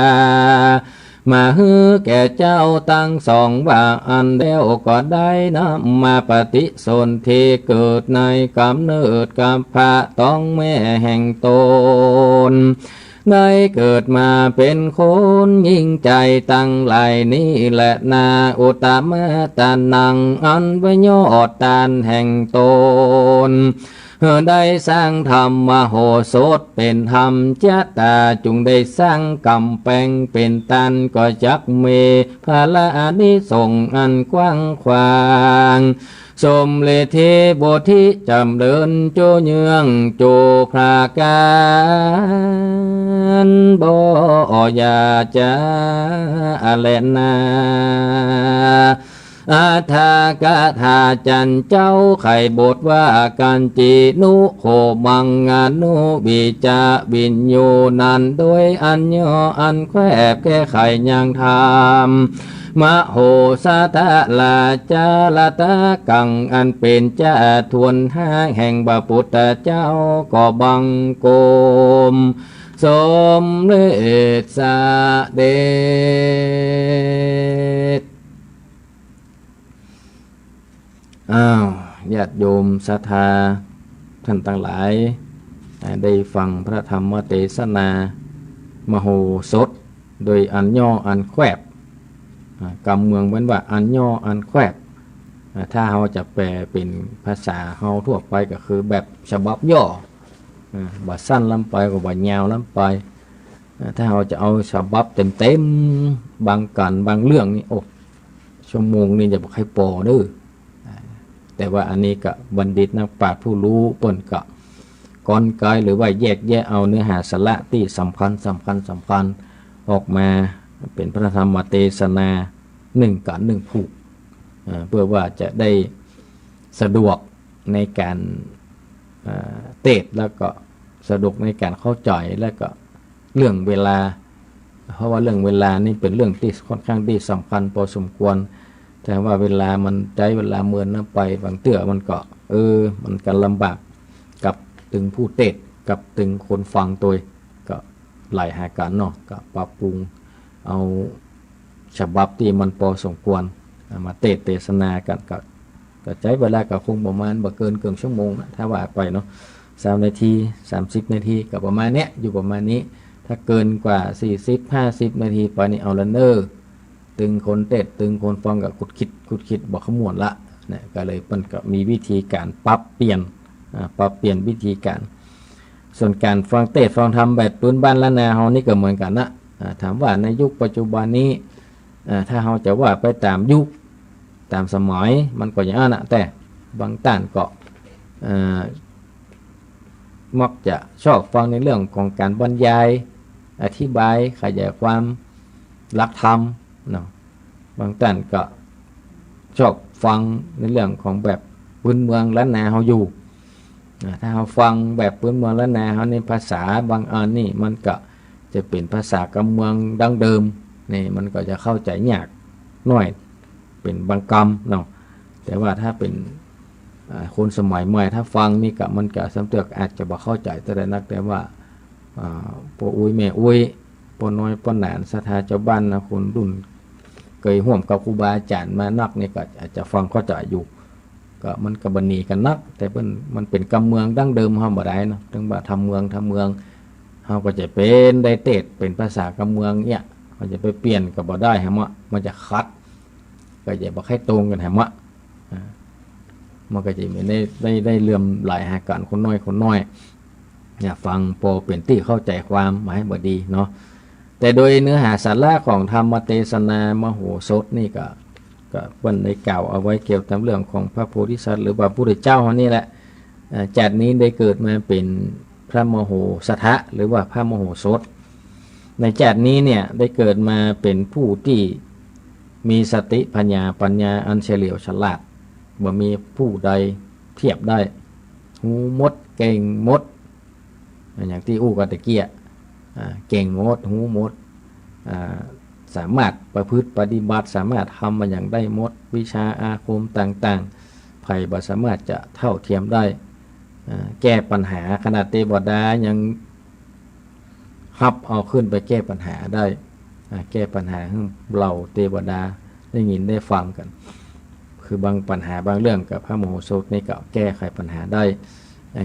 มาฮือแก่เจ้าตั้งสองว่าอันเดียวก็ได้นำมาปฏิสนธิเกิดในกำเนิดกับพระต้องแม่แห่งตนได้เกิดมาเป็นคนยิ่งใจตั้งหลายนี้แหละนาอุตมะตานังอันไวยอดตานแห่งตนได้สร้างธรรมมโหสถเป็นธรรมจตาจุงได้สร้างกำแพงเป็นตันก็จักเมภาละอานิสงส์อันกว้างขวางสมเลเทโบธิจำเดินโจเยืองโจพระการบ่อยาจะอะไรนาอาทากาธาจันเจ้าไข่บทว่ากันจีนุโคมังงานุบิจาบินโยนันโดยอัญญอันแควบแก้ไขยังธรรมมโหสถาลาจาลตะกังอันเป็นเจ้าทวนห้าแห่งบาพุทธเจ้าก็บังโกมสมเด็จสเด็จญาติโยมศรัทธาท่านทั้งหลายได้ฟังพระธรรมเทศนามโหสถโดยอันย่ออันแควบกำเมืองเป็นว่าอันย่ออันแควบถ้าเราจะแปลเป็นภาษาเราทั่วไปก็คือแบบฉบับย่อบาสั้นล้ำไปกับบายาวล้ำไปถ้าเราจะเอาฉบับเต็มบางกันบางเรื่องนี่โอ้ชั่วโมงนี่จะบอกให้ปอเด้อแต่ว่าอันนี้ก็บัณฑิตนักปราชญ์ผู้รู้เปิ่นก็กลไกหรือว่าแยกแยะเอาเนื้อหาสาระที่สำคัญออกมาเป็นพระธรรมเทศนา1 กับ 1ผูกเพื่อว่าจะได้สะดวกในการเทศแล้วก็สะดวกในการเข้าใจแล้วก็เรื่องเวลาเพราะว่าเรื่องเวลานี่เป็นเรื่องที่ค่อนข้างที่สำคัญพอสมควรแต่ว่าเวลามันใช้เวลาเมื่อนไปบางเตื้อมันก็มันกันลำบากกับถึงผู้เทศกับถึงคนฟังตัวก็หลายหาการเนาะก็ปรับปรุงเอาฉบับที่มันพอสมควรมาเทศนากันก็ใช้เวลาก็คงประมาณบ่เกินครึ่งชั่วโมงนะถ้าว่าไปเนาะ3 นาที30 นาทีก็ประมาณเนี้ยอยู่ประมาณนี้ถ้าเกินกว่า40-50 นาทีไปนี่เอาละเนอตึงคนเทศตึงคนฟังก็คุดคิดบอกขมวดละนะก็เลยมันก็มีวิธีการปรับเปลี่ยนวิธีการส่วนการฟังเทศฟังธรรมแบบพื้นบ้านละนาเฮานี่ก็เหมือนกันนะถามว่าในยุคปัจจุบันนี้ถ้าเราจะว่าไปตามยุคตามสมัยมันก็อย่างนั้นนะแต่บางท่านก็มักจะชอบฟังในเรื่องของการบรรยายอธิบายขยายความหลักธรรมเนาะบางท่านก็ชอบฟังในเรื่องของแบบพื้นเมืองล้านนาเขาอยู่ถ้าเราฟังแบบพื้นเมืองล้านนาเขาในภาษาบางอันนี่มันก็จะเป็นภาษากำเมืองดั้งเดิมนี่มันก็จะเข้าใจยากหน่อยเป็นบางคำเนาะแต่ว่าถ้าเป็น คนสมัยใหม่ถ้าฟังนี่ก็มันก็สำเตือกอาจจะบ่เข้าใจแต่ได้นักแต่ว่าปออุ้ยแม่อุ้ยปอน้อยปอหนานศรัทธาเจ้าบ้านนะคนรุ่นเคยร่วมกับครูบาอาจารย์มานักนี่ก็อาจจะฟังเข้าใจอยู่ก็มันก็บ่หนีกันนักแต่มันเป็นกำเมืองดั้งเดิมเฮาบ่ได้เนาะถึงว่าทำเมืองเฮาก็จะเป็นได้เตดเป็นภาษากำเมืองเนี่ยเขาจะไปเปลี่ยนก็บ่ได้ฮะมันจะคัดก็จะบ่ให้ตรงกันฮะมันก็จะไม่ได้เลื่อมหลายหาการคนน้อยอย่าฟังพอเป็นที่เข้าใจความหมายบ่ดีเนาะแต่โดยเนื้อหาสาระของธรรมเทศนามโหสถนี่ก็เพิ่นได้กล่าวเอาไว้เกี่ยวกับเรื่องของพระโพธิสัตว์หรือว่าพระพุทธเจ้าเขานี่แหละจัดนี้ได้เกิดมาเป็นพระมโหสถะหรือว่าพระมโหสถในจัดนี้เนี่ยได้เกิดมาเป็นผู้ที่มีสติปัญญาอันเฉลียวฉลาดบ่มีผู้ใดเทียบได้หูมดเก่งมดอย่างที่อู้กันตะเกียเก่งมดหูมดสามารถประพฤติปฏิบัติสามารถทำมาอย่างได้มดวิชาอาคมต่างๆภัยบ่สามารถจะเท่าเทียมได้แก้ปัญหาขนาดเทวดายังฮับเอาขึ้นไปแก้ปัญหาได้แก้ปัญหาให้เราเทวดาได้ยินได้ฟังกันคือบางปัญหาบางเรื่องกับพระมโหสถนี่ก็แก้ไขปัญหาได้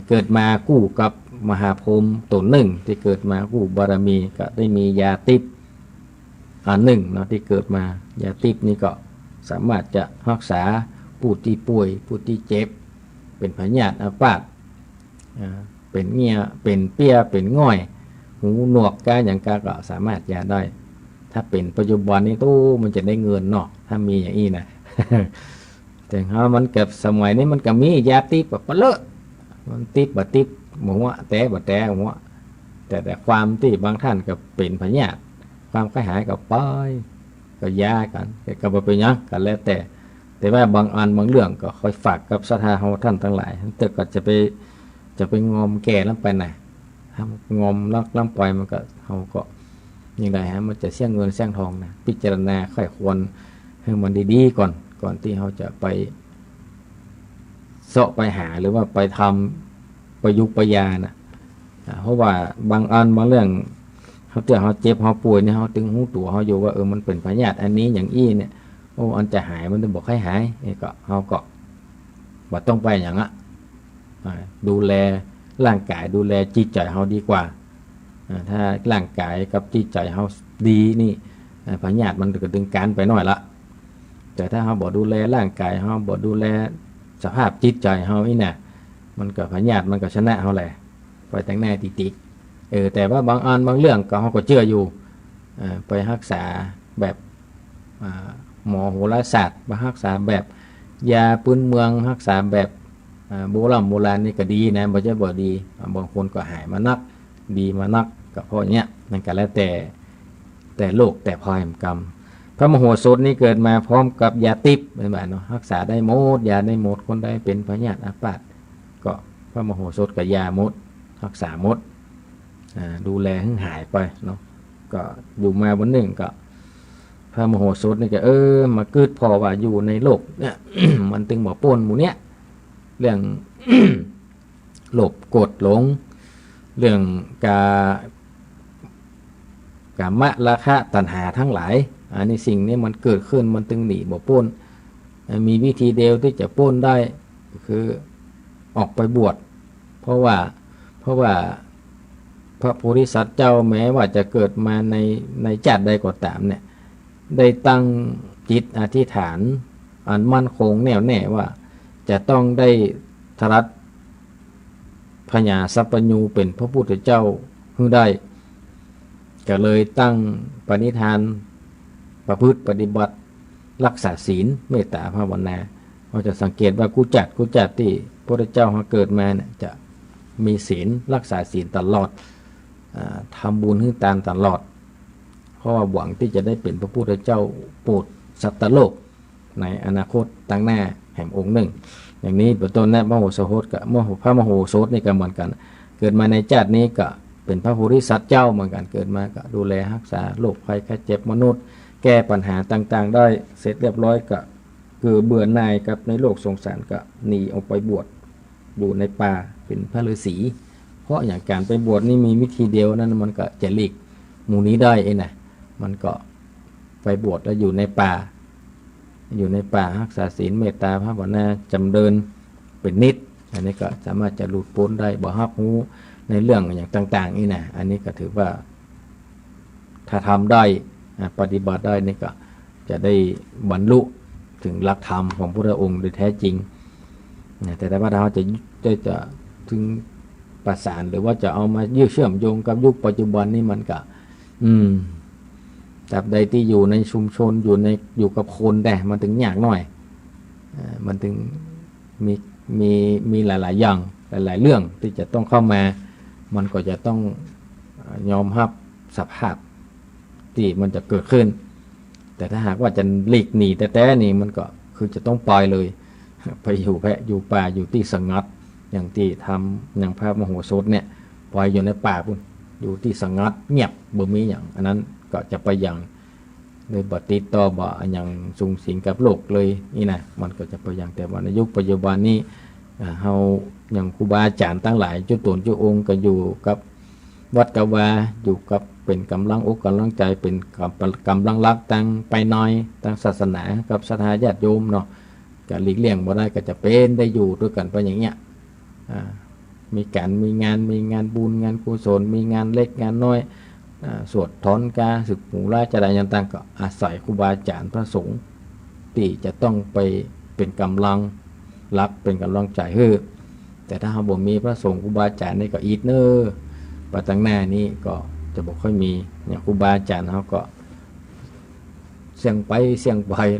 เกิดมากู้กับมหาพรหมตนหนึ่งที่เกิดมากู้บารมีก็ได้มียาติปอันหนึ่งเนาะที่เกิดมายาติปนี่ก็สามารถจะรักษาผู้ที่ป่วยผู้ที่เจ็บเป็นพยาธิอาพาธเป็นเงี้ยเป็นเปี้ยเป็นง่อยหูหนวกกาอย่างกาก็สามารถยาได้ถ้าเป็นปัจจุบันนี้ตู้มันจะได้เงินเนาะถ้ามีอย่างนี้นะแต่ถ้ามันกับสมัยนี้มันก็มียาติปแบบเลอะมันติปแบบติปหมูว่าแต่แบบแต่หมูว่าแต่ความที่บางท่านก็เป็นพยาธิความกระหายกับป้ายก็ยากันก็บ่เป็นหยังกันแล้วแต่ว่าบางอันบางเรื่องก็ค่อยฝากกับศรัทธาเฮาท่านทั้งหลายแต่ก็จะไปงอมแก่ลำไปไหนงอมลำปล่อยมันก็เฮาก็ยังไงฮะมันจะเสี่ยงเงินเสี่ยงทองนะพิจารณาค่อยควรให้มันดีๆก่อนที่เขาจะไปเสาะไปหาหรือว่าไปทำประยุกต์ประยานะเพราะว่าบางอันบางเรื่องเขาเจ็บเขาป่วยเนี่ยเขาตึงหูตัวเขาอยู่ว่ามันเป็นพยาธิอันนี้อย่างอี้เนี่ยอันจะหายมันต้องบอกให้หายนี่ก็เขาก็บ่ต้องไปอย่างอ่ะดูแลร่างกายดูแลจิตใจเขาดีกว่าถ้าร่างกายกับจิตใจเขาดีนี่พยาธิมันก็ดึงการไปหน่อยละแต่ถ้าเขาบ่ดูแลร่างกายเขาบ่ดูแลสภาพจิตใจเขานี่นะมันก็พยาธิมันก็ชนะเขาแหละไปแต่งหน้าติดแต่ว่าบางอันบางเรื่องก็เขาก็เชื่ออยู่ไปรักษาแบบหมอโหราศาสตร์มารักษาแบบยาพื้นเมืองรักษาแบบโบราณนี่ก็ดีนะบ่ใช่บ่ดีบางคนก็หายมานักดีมานักก็เพราะเนี้ยนั่นก็แล้วแต่โลกแต่พรแห่งกรรมพระมโหสถนี่เกิดมาพร้อมกับยาติปเป็นแบบเนาะรักษาได้หมดยาได้หมดคนได้เป็นพยาธิอาพาธก็พระมโหสถกับยาหมดรักษาหมดดูแลให้หายไปเนาะก็อยู่มาวันหนึ่งก็พระมโหสถนี่ก็มาเกิดพอว่าอยู่ในโลกเนี่ย มันตึงบ่ป่นหมู่เนี้ยเรื่อง โลภโกรธหลงเรื่องกามราคะตัณหาทั้งหลายอันนี้สิ่งนี้มันเกิดขึ้นมันตึงหนีบ่ป่นมีวิธีเดียวที่จะป่นได้คือออกไปบวชเพราะว่าพระโพธิสัตว์เจ้าแม้ว่าจะเกิดมาในจัดใดก็ตามเนี่ยได้ตั้งจิตอธิษฐานอันมั่นคงแน่วแน่ว่าจะต้องได้ทรัตพญาสัพพญูเป็นพระพุทธเจ้าให้ได้ก็เลยตั้งปณิธานประพฤติปฏิบัติรักษาศีลเมตตาภาวนาเราจะสังเกตว่ากุจัดที่พระพุทธเจ้าเขาเกิดมาเนี่ยจะมีศีลรักษาศีลตลอดทำบุญให้ตามตลอดเพราะว่าหวังที่จะได้เป็นพระพุทธเจ้าโปรดสัตว์โลกในอนาคตตั้งหน้าแห่งองค์หนึ่งอย่างนี้เป็นต้นนะพระมโหสถกับพระมโหสถนี่ก็เหมือนกันเกิดมาในชาตินี้ก็เป็นพระโพธิสัตว์เจ้าเหมือนกันเกิดมาก็ดูแลรักษาโรคภัยไข้เจ็บมนุษย์แก้ปัญหาต่างๆได้เสร็จเรียบร้อยก็ คือเบื่อหน่ายกับในโลกสงสารก็หนีออกไปบวชอยู่ในป่าเป็นพระฤาษีเพราะอย่างการไปบวชนี่มีวิธีเดียวนั้นมันก็จะหลีกหมู่นี้ได้เองนะมันก็ไปบวชแล้วอยู่ในป่ารักษาศีลเมตตาภาวนาจำเดินเป็นนิดอันนี้ก็สามารถจะหลุดพ้นได้บ่ฮับรู้ในเรื่องอย่างต่างๆนี่นะอันนี้ก็ถือว่าถ้าทำได้ปฏิบัติได้นี่ก็จะได้บรรลุถึงหลักธรรมของพระองค์โดยแท้จริงแต่ว่าเราจะถึงประสานหรือว่าจะเอามาเชื่อมโยงกับยุคปัจจุบันนี่มันก็ตราบใดที่อยู่ในชุมชนอยู่กับคนแต่มันถึงยากหน่อยมันถึงมีหลายๆอย่างหลายๆเรื่องที่จะต้องเข้ามามันก็จะต้องยอมรับสภาพที่มันจะเกิดขึ้นแต่ถ้าหากว่าจะหลีกหนีแต่นี่มันก็คือจะต้องปล่อยเลยไปอยู่ป่าอยู่ที่สงัดอย่างที่ทำอย่างพระมโหสถเนี่ยปล่อยอยู่ในป่าพุ่นอยู่ที่สงัดเงียบบ่มีอย่างอันนั้นก็จะไปอย่างเลยบ่ติดต่อบ่อย่างสูงสิงกับโลกเลยนี่นะมันก็จะไปอย่างแต่ว่าในยุคปัจจุบันนี้เฮาอย่างครูบาอาจารย์ทั้งหลายจุตนจุองค์ก็อยู่กับวัดกวาอยู่กับเป็นกำลังอกกำลังใจเป็นกำลังรักตั้งไปน้อยตั้งศาสนากับศรัทธาญาติโยมเนาะก็หลีกเลี่ยงบ่ได้ก็จะเป็นได้อยู่ด้วยกันไปอย่างเงี้ยมีงานบุญงานกุศลมีงานเล็กงานน้อยสวดถอนกาศึกหมู่ราชดายันต่างก็อาศัยครูบาอาจารย์พระสงฆ์ที่จะต้องไปเป็นกำลังรักเป็นกำลังใจแต่ถ้าเราบ่มีพระสงฆ์ครูบาอาจารย์นี่ก็อีกเนอปัจจังหน้านี้ก็จะบอกค่อยมีอย่างครูบาอาจารย์เขาก็เสี่ยงไป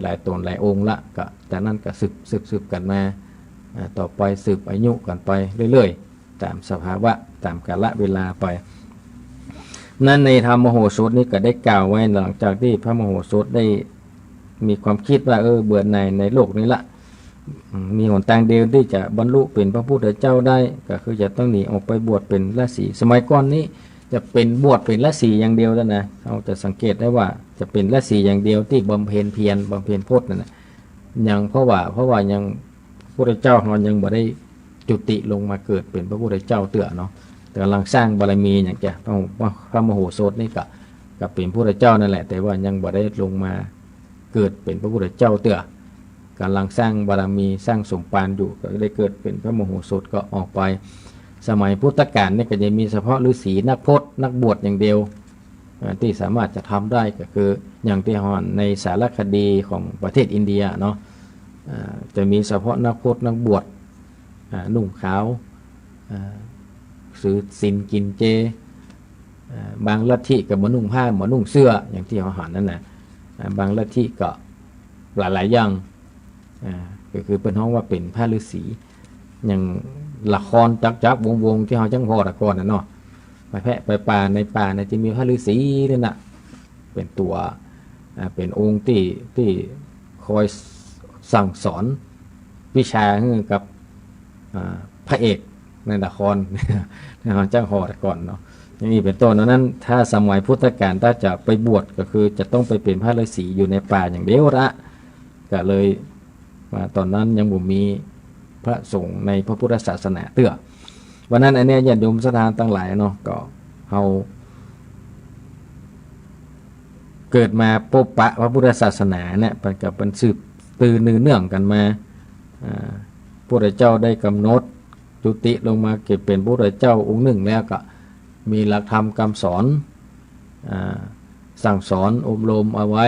หลายตนหลายองค์ละก็แต่นั่นก็สืบกันมาต่อไปสืบอายุกันไปเรื่อยๆตามสภาวะตามกาลเวลาไปนั่นในธรรมมโหสถนี้ก็ได้กล่าวไว้หลังจากที่พระมโหสถได้มีความคิดว่าเบื่อหน่ายในโลกนี้ละมีหนทางเดียวที่จะบรรลุเป็นพระพุทธเจ้าได้ก็คือจะต้องหนีออกไปบวชเป็นฤาษีสมัยก่อนนี้จะเป็นบวชเป็นฤาษีอย่างเดียวแล้วนะเราจะสังเกตได้ว่าจะเป็นฤาษีอย่างเดียวที่บำเพ็ญเพียรบำเพ็ญพจน์นั่นนะยังเพราะว่ายังพระพุทธเจ้าเรายังบ่ได้จุติลงมาเกิดเป็นพระพุทธเจ้าเตื้อเนาะแต่กำลังสร้างบารมีอย่างแกพระมโหสถนี่ก็เป็นพระพุทธเจ้านั่นแหละแต่ว่ายังบ่ได้ลงมาเกิดเป็นพระพุทธเจ้าเตื้อกำลังสร้างบารมีสร้างสมภารอยู่ก็ได้เกิดเป็นพระมโหสถก็ออกไปสมัยพุทธกาลนี่ก็จะมีเฉพาะฤาษีนักพจน์นักบวชอย่างเดียวที่สามารถจะทำได้ก็คืออย่างที่ฮอนในสารคดีของประเทศอินเดียเนาะจะมีเฉพาะนักพจน์นักบวชนุ่งขาวซื้อศีลกินเจบางลัทธิกับนุ่งผ้านุ่งเสื้ออย่างที่เขาหันนั่นนะบางลัทธิก็หลายอย่างก็คือเป็นห้องว่าเป็นพระฤาษีอย่างละครจักวงที่เขาจังพอละครนะเนาะไปแพะไปป่าในจะมีพระฤาษีนี่นะเป็นตัวเป็นองค์ที่คอยสั่งสอนวิชาให้กับพระเอกในละครในเขาจังพอละครเนาะอย่างนี้เป็นต้นนั้นถ้าสมัยพุทธกาลถ้าจะไปบวชก็คือจะต้องไปเป็นพระฤาษีอยู่ในป่าอย่างเดียวละก็เลยว่าตอนนั้นยังบ่มีพระสงฆ์ในพระพุทธศาสนาเตื้อวันนั้นอันนี้ญาติโยมศรัทธาตั้งหลายเนาะก็เฮาเกิดมาพบปะพระพุทธศาสนาเนี่ยมันก็เป็นสืบตื่นเนื่องกันมาพระพุทธเจ้าได้กำหนดจุติลงมาเกิดเป็นพระพุทธเจ้าองค์หนึ่งแล้วก็มีหลักธรรมคำสอนสั่งสอนอบรมเอาไว้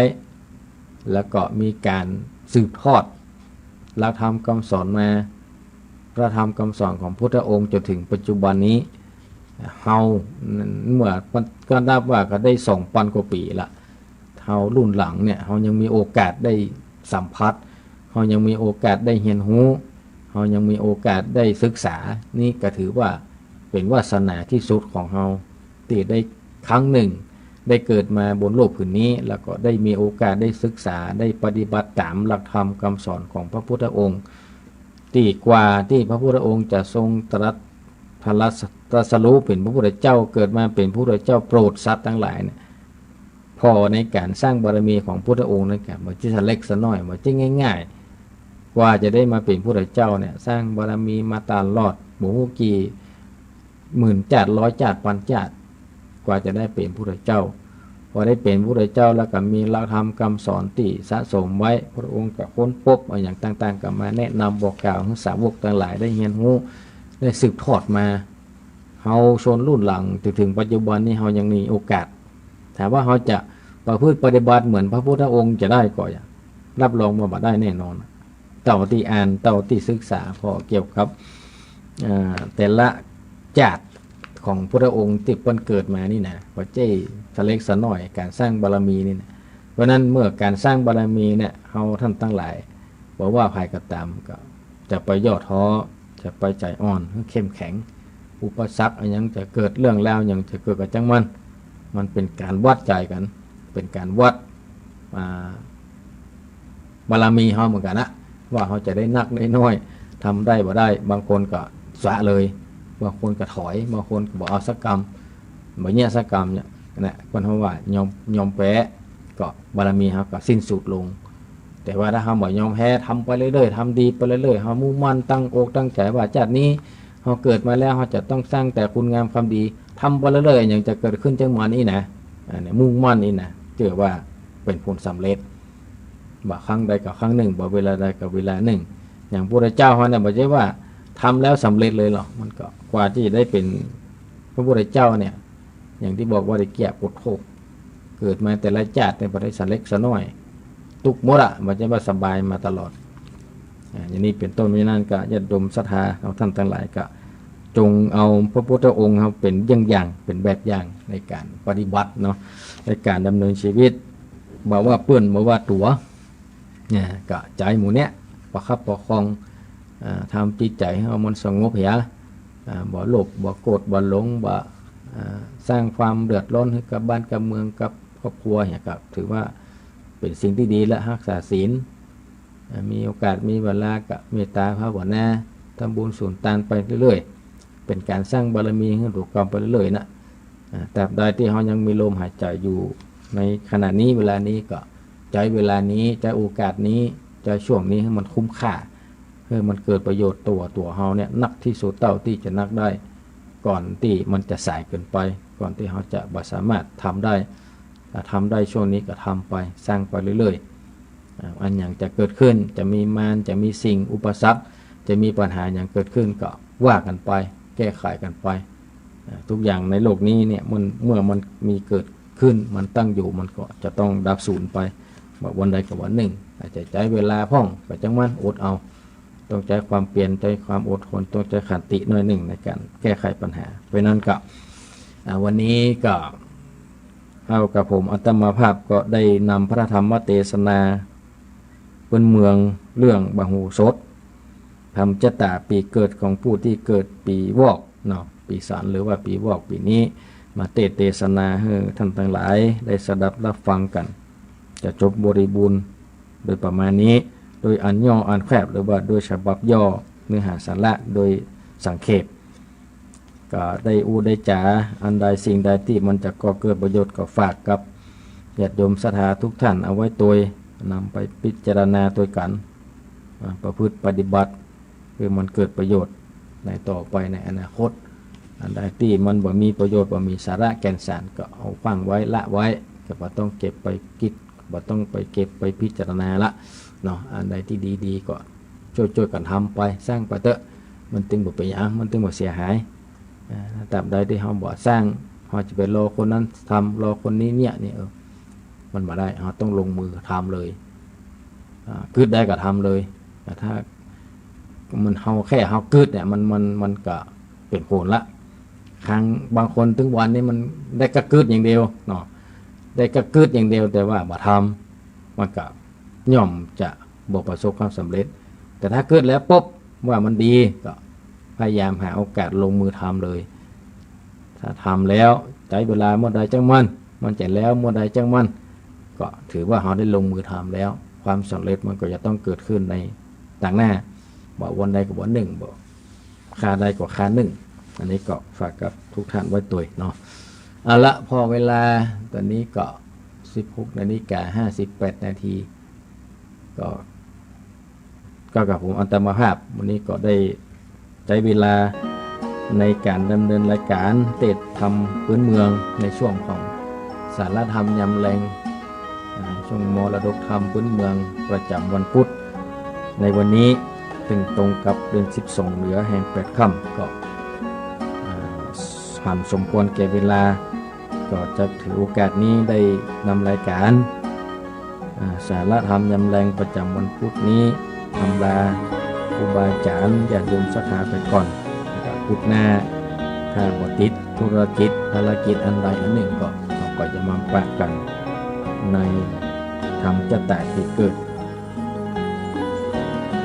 แล้วก็มีการสืบทอดหลักธรรมคำสอนมาพระธรรมคำสอนของพุทธองค์จนถึงปัจจุบันนี้เฮาเมื่อก็นับว่าก็ได้2,000 กว่าปีละเฮารุ่นหลังเนี่ยเฮายังมีโอกาสได้สัมผัสเฮายังมีโอกาสได้เรียนรู้เฮายังมีโอกาสได้ศึกษานี่ก็ถือว่าเป็นวาสนาที่สุดของเฮาที่ได้ครั้งหนึ่งได้เกิดมาบนโลกผืนนี้แล้วก็ได้มีโอกาสได้ศึกษาได้ปฏิบัติตามหลักธรรมคำสอนของพระพุทธองค์ที่กว่าที่พระพุทธองค์จะทรงตรัสรู้เป็นพระพุทธเจ้าเกิดมาเป็นพระพุทธเจ้าโปรดสัตว์ทั้งหลายเนี่ยพอในการสร้างบารมีของพุทธองค์นั่นแหละมันจะเล็กซะน้อยมันจะง่าย กว่าจะได้มาเป็นผู้ใดเจ้าเนี่ยสร้างบารมีมาตลอดหมู่กี่หมื่นจาดร้อยจาดพันจาดกว่าจะได้เป็นผู้ใดเจ้าพอได้เป็นผู้ใดเจ้าแล้วก็มีหลักธรรมคำสอนที่สะสมไว้พระองค์ก็ค้นพบอย่างต่างๆก็มาแนะนำบอกกล่าวให้สาวกทั้งหลายได้เรียนรู้ได้สืบทอดมาเฮาชนรุ่นหลังถึงปัจจุบันนี้เฮายังมีโอกาสถามว่าเฮาจะประพฤติปฏิบัติเหมือนพระพุทธองค์จะได้ก่อนรับรองว่าบ่ได้แน่นอนเต่าที่อ่านเต่าที่ศึกษาพอเกี่ยวกับแต่ละจาดของพระองค์ที่เพิ่นเกิดมานี่นะว่าเจ้สเล็กสน้อยการสร้างบารมีนี่นะเพราะนั้นเมื่อการสร้างบารมีเนี่ยเฮาท่านทั้งหลายบอกว่าภายก็ตามก็จะไปย่อท้อจะไปใจอ่อนเข้มแข็งอุปสรรคอะไรยังจะเกิดเรื่องแล้วยังจะเกิดกับจังมันเป็นการวัดใจกันเป็นการวัดบารมีเฮาเหมือนกันนะว่าเขาจะได้นักได้น้อยทำได้บ่ได้บางคนก็สะเลยบางคนก็ถอยบางคนก็บอกเอาสักกรรมบ่เนี่ยสักกรรมเนี่ยนะคนเขาว่ายอมแพ้ก็บารมีเขาก็สิ้นสุดลงแต่ว่าถ้าเขาบ่ยอมแพ้ทำไปเรื่อยๆทำดีไปเรื่อยๆเขามุ่งมั่นตั้งอกตั้งใจว่าชาตินี้เขาเกิดมาแล้วเขาจะต้องสร้างแต่คุณงามความดีทำไปเรื่อยๆอย่างจะเกิดขึ้นจังหวะนี้นะเนี่ยมุ่งมั่นนี่นะเชื่อว่าเป็นผลสำเร็จบ่ครั้งใดกับครั้งหนึ่งบ่เวลาใดกับเวลาหนึ่งอย่างพระเจ้าเขาเนี่ยบอกใช่ว่าทำแล้วสำเร็จเลยหรอกมันก็กว่าที่จะได้เป็นพระพุทธเจ้าเนี่ยอย่างที่บอกว่าได้เกียรติอดทนเกิดมาแต่ละชาติในประเทศเล็กสน้อยตุกหมดอ่ะมันจะว่าสบายมาตลอดอย่างนี้เป็นต้นเพราะนั้นก็ญาติโยมศรัทธาเราท่านทั้งหลายก็จงเอาพระพุทธองค์เขาเป็นอย่างเป็นแบบอย่างในการปฏิบัติเนาะในการดำเนินชีวิตบอกว่าเปื้อนบอกว่าตัวเนี่ยก็ใจหมู่เนี้ยประคับประคองทำจิตใจให้มันสงบเหียบ่โลภบ่โกรธบ่หลงบ่สร้างความเดือดร้อนให้กับบ้านกับเมืองกับครอบครัวเนี่ยก็ถือว่าเป็นสิ่งที่ดีและรักษาศีลมีโอกาสมีเวลาก็เมตตาภาวนาทำบุญสุนทานไปเรื่อยๆเป็นการสร้างบารมีให้ถูกกรรมไปเรื่อยๆนะแต่ใดที่เขายังมีลมหายใจอยู่ในขณะนี้เวลานี้ก็ใจเวลานี้ใจโอกาสนี้ใจช่วงนี้ให้มันคุ้มค่าให้มันเกิดประโยชน์ตัวเขาเนี่ยนักที่สุดเท่าที่จะนักได้ก่อนที่มันจะสายเกินไปก่อนที่เขาจะบ่สามารถทำได้ทำได้ช่วงนี้ก็ทำไปสร้างไปเรื่อยๆอันอย่างจะเกิดขึ้นจะมีมารจะมีสิ่งอุปสรรคจะมีปัญหาอย่างเกิดขึ้นก็ว่ากันไปแก้ไขกันไปทุกอย่างในโลกนี้เนี่ยเมื่อมันมีเกิดขึ้นมันตั้งอยู่มันก็จะต้องดับสูญไปวันใดกับวันหนึ่งอาจจะใช้เวลาพ่องก็จังมันอดเอาต้องใช้ความเปลี่ยนใจความอดทนต้องใช้ขันติหน่อยหนึ่งในการแก้ไขปัญหาเพราะนั้นก็วันนี้ก็เอากับผมอัตมาภาพก็ได้นำพระธรรมเทศนาเป็นเมืองเรื่องบหูสดทำชะตาปีเกิดของผู้ที่เกิดปีวอกเนาะปีศาจหรือว่าปีวอกปีนี้มาเทศนาให้ท่านทั้งหลายได้สดับรับฟังกันจะจบบริบูรณ์โดยประมาณนี้โดยอันย่ออันแคบหรือว่าโดยฉบับย่อเนื้อหาสาระโดยสังเขปก็ได้ได้จ๋าอันใดสิ่งใดที่มันจะก่อเกิดประโยชน์ก็ฝากกับญาติโยมศรัทธาทุกท่านเอาไว้ตัวนำไปพิจารณาตัวกันประพฤติปฏิบัติเพื่อมันเกิดประโยชน์ในต่อไปในอนาคตอันใดที่มันบ่มีประโยชน์บ่มีสาระแก่นสารก็เอาฟังไว้ละไว้ก็บ่ต้องเก็บไปคิดบ่ต้องไปเก็บไปพิจารณาละเนาะอันใดที่ดีๆก็ช่วยกันทำไปสร้างไปเถอะมันตึงบ่เป็นหยังมันตึงบ่เสียหายตราบใดที่เราบ่สร้างเราจะไปรอคนนั้นทำรอคนนี้เนี่ยมันบ่ได้เราต้องลงมือทำเลยกึดได้ก็ทำเลยแต่ถ้ามันเราแค่เรากึดเนี่ยมันก็เป็นผลละครั้งบางคนถึงวันนี้มันได้กระกึดอย่างเดียวเนาะได้กระกึดอย่างเดียวแต่ว่าบ่ทำมันก็ย่อมจะบ่ประสบความสำเร็จแต่ถ้าเกิดแล้วปุ๊บว่ามันดีก็พยายามหาโอกาสลงมือทำเลยถ้าทำแล้วใช้เวลาเมื่อใดจังมันจะแล้วเมื่อใดจังมันก็ถือว่าเราได้ลงมือทำแล้วความสำเร็จมันก็จะต้องเกิดขึ้นในต่างหน้าบอกวันใดกับวันหนึ่งบอกคาใดกับคาหนึ่งอันนี้ก็ฝากกับทุกท่านไว้ตัวเนาะเอาละพอเวลาตอนนี้ก็16:58 นาทีก็ ก็กับผมอัตมาภาพวันนี้ก็ได้ใช้เวลาในการดำเนินรายการเทศธรรมพื้นเมืองในช่วงของสารธรรมยำแรงช่วงมรดกธรรมพื้นเมืองประจำวันพุธในวันนี้ถึงตรงกับเดือน12เหลือแห่ง8ค่ำก็ผ่านสมควรแก่เวลาก็จะถือโอกาสนี้ได้นำรายการสารธรรมยำแรงประจำวันพุธนี้ทำลาครูบาอาจารย์ญาติโยมศรัทธาไปก่อนพุธหน้าถ้าบ่ติดธุรกิจภารกิจอันใดอันหนึ่งก็เราก็จะมาปะกันในธรรมจะแตกที่เกิด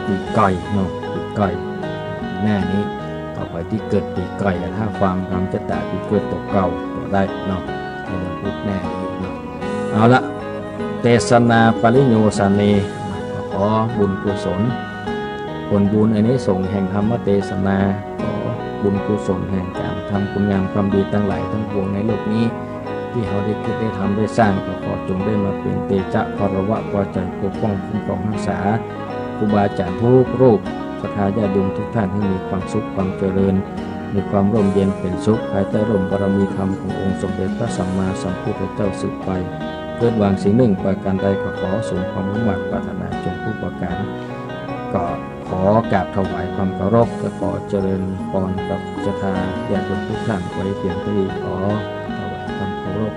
ปีก่อยเนาะปีก่อยหน้านี้ต่อไปที่เกิดปีก่อยถ้าฟังธรรมจะแตกที่เกิดตกเก่าก็ได้เนาะในวันพุธหน้านี้เนาะเอาละเทศนาปริโยสเนขอบุญกุศลผลบุญอันนี้ส่งแห่งธรรมเทศนาขอบุญกุศลแห่งการทำคุณงามความดีทั้งหลายทั้งปวงในโลกนี้ที่เขาได้คิดได้ทำได้สร้างก็ขอจงได้มาเป็นเตจะภรวะพอใจปกป้องคุ้มครองรักษาครูบาอาจารย์ทุกรูปศรัทธาญาติโยมทุกท่านให้มีความสุขความเจริญมีความร่มเย็นเป็นสุขภายใต้ร่มบารมีธรรมขององค์สมเด็จพระสัมมาสัมพุทธเจ้าสืบไปเกิดวางสิ่งหนึ่งประการใดก็ขอสมความมุ่งมั่นปรารถนาจงผู้ประการก็ขอกราบถวายความเคารพและขอเจริญพรกับศรัทธาญาติโยมทุกท่านไว้เพียงเท่านี้ขอถวายความเคารพ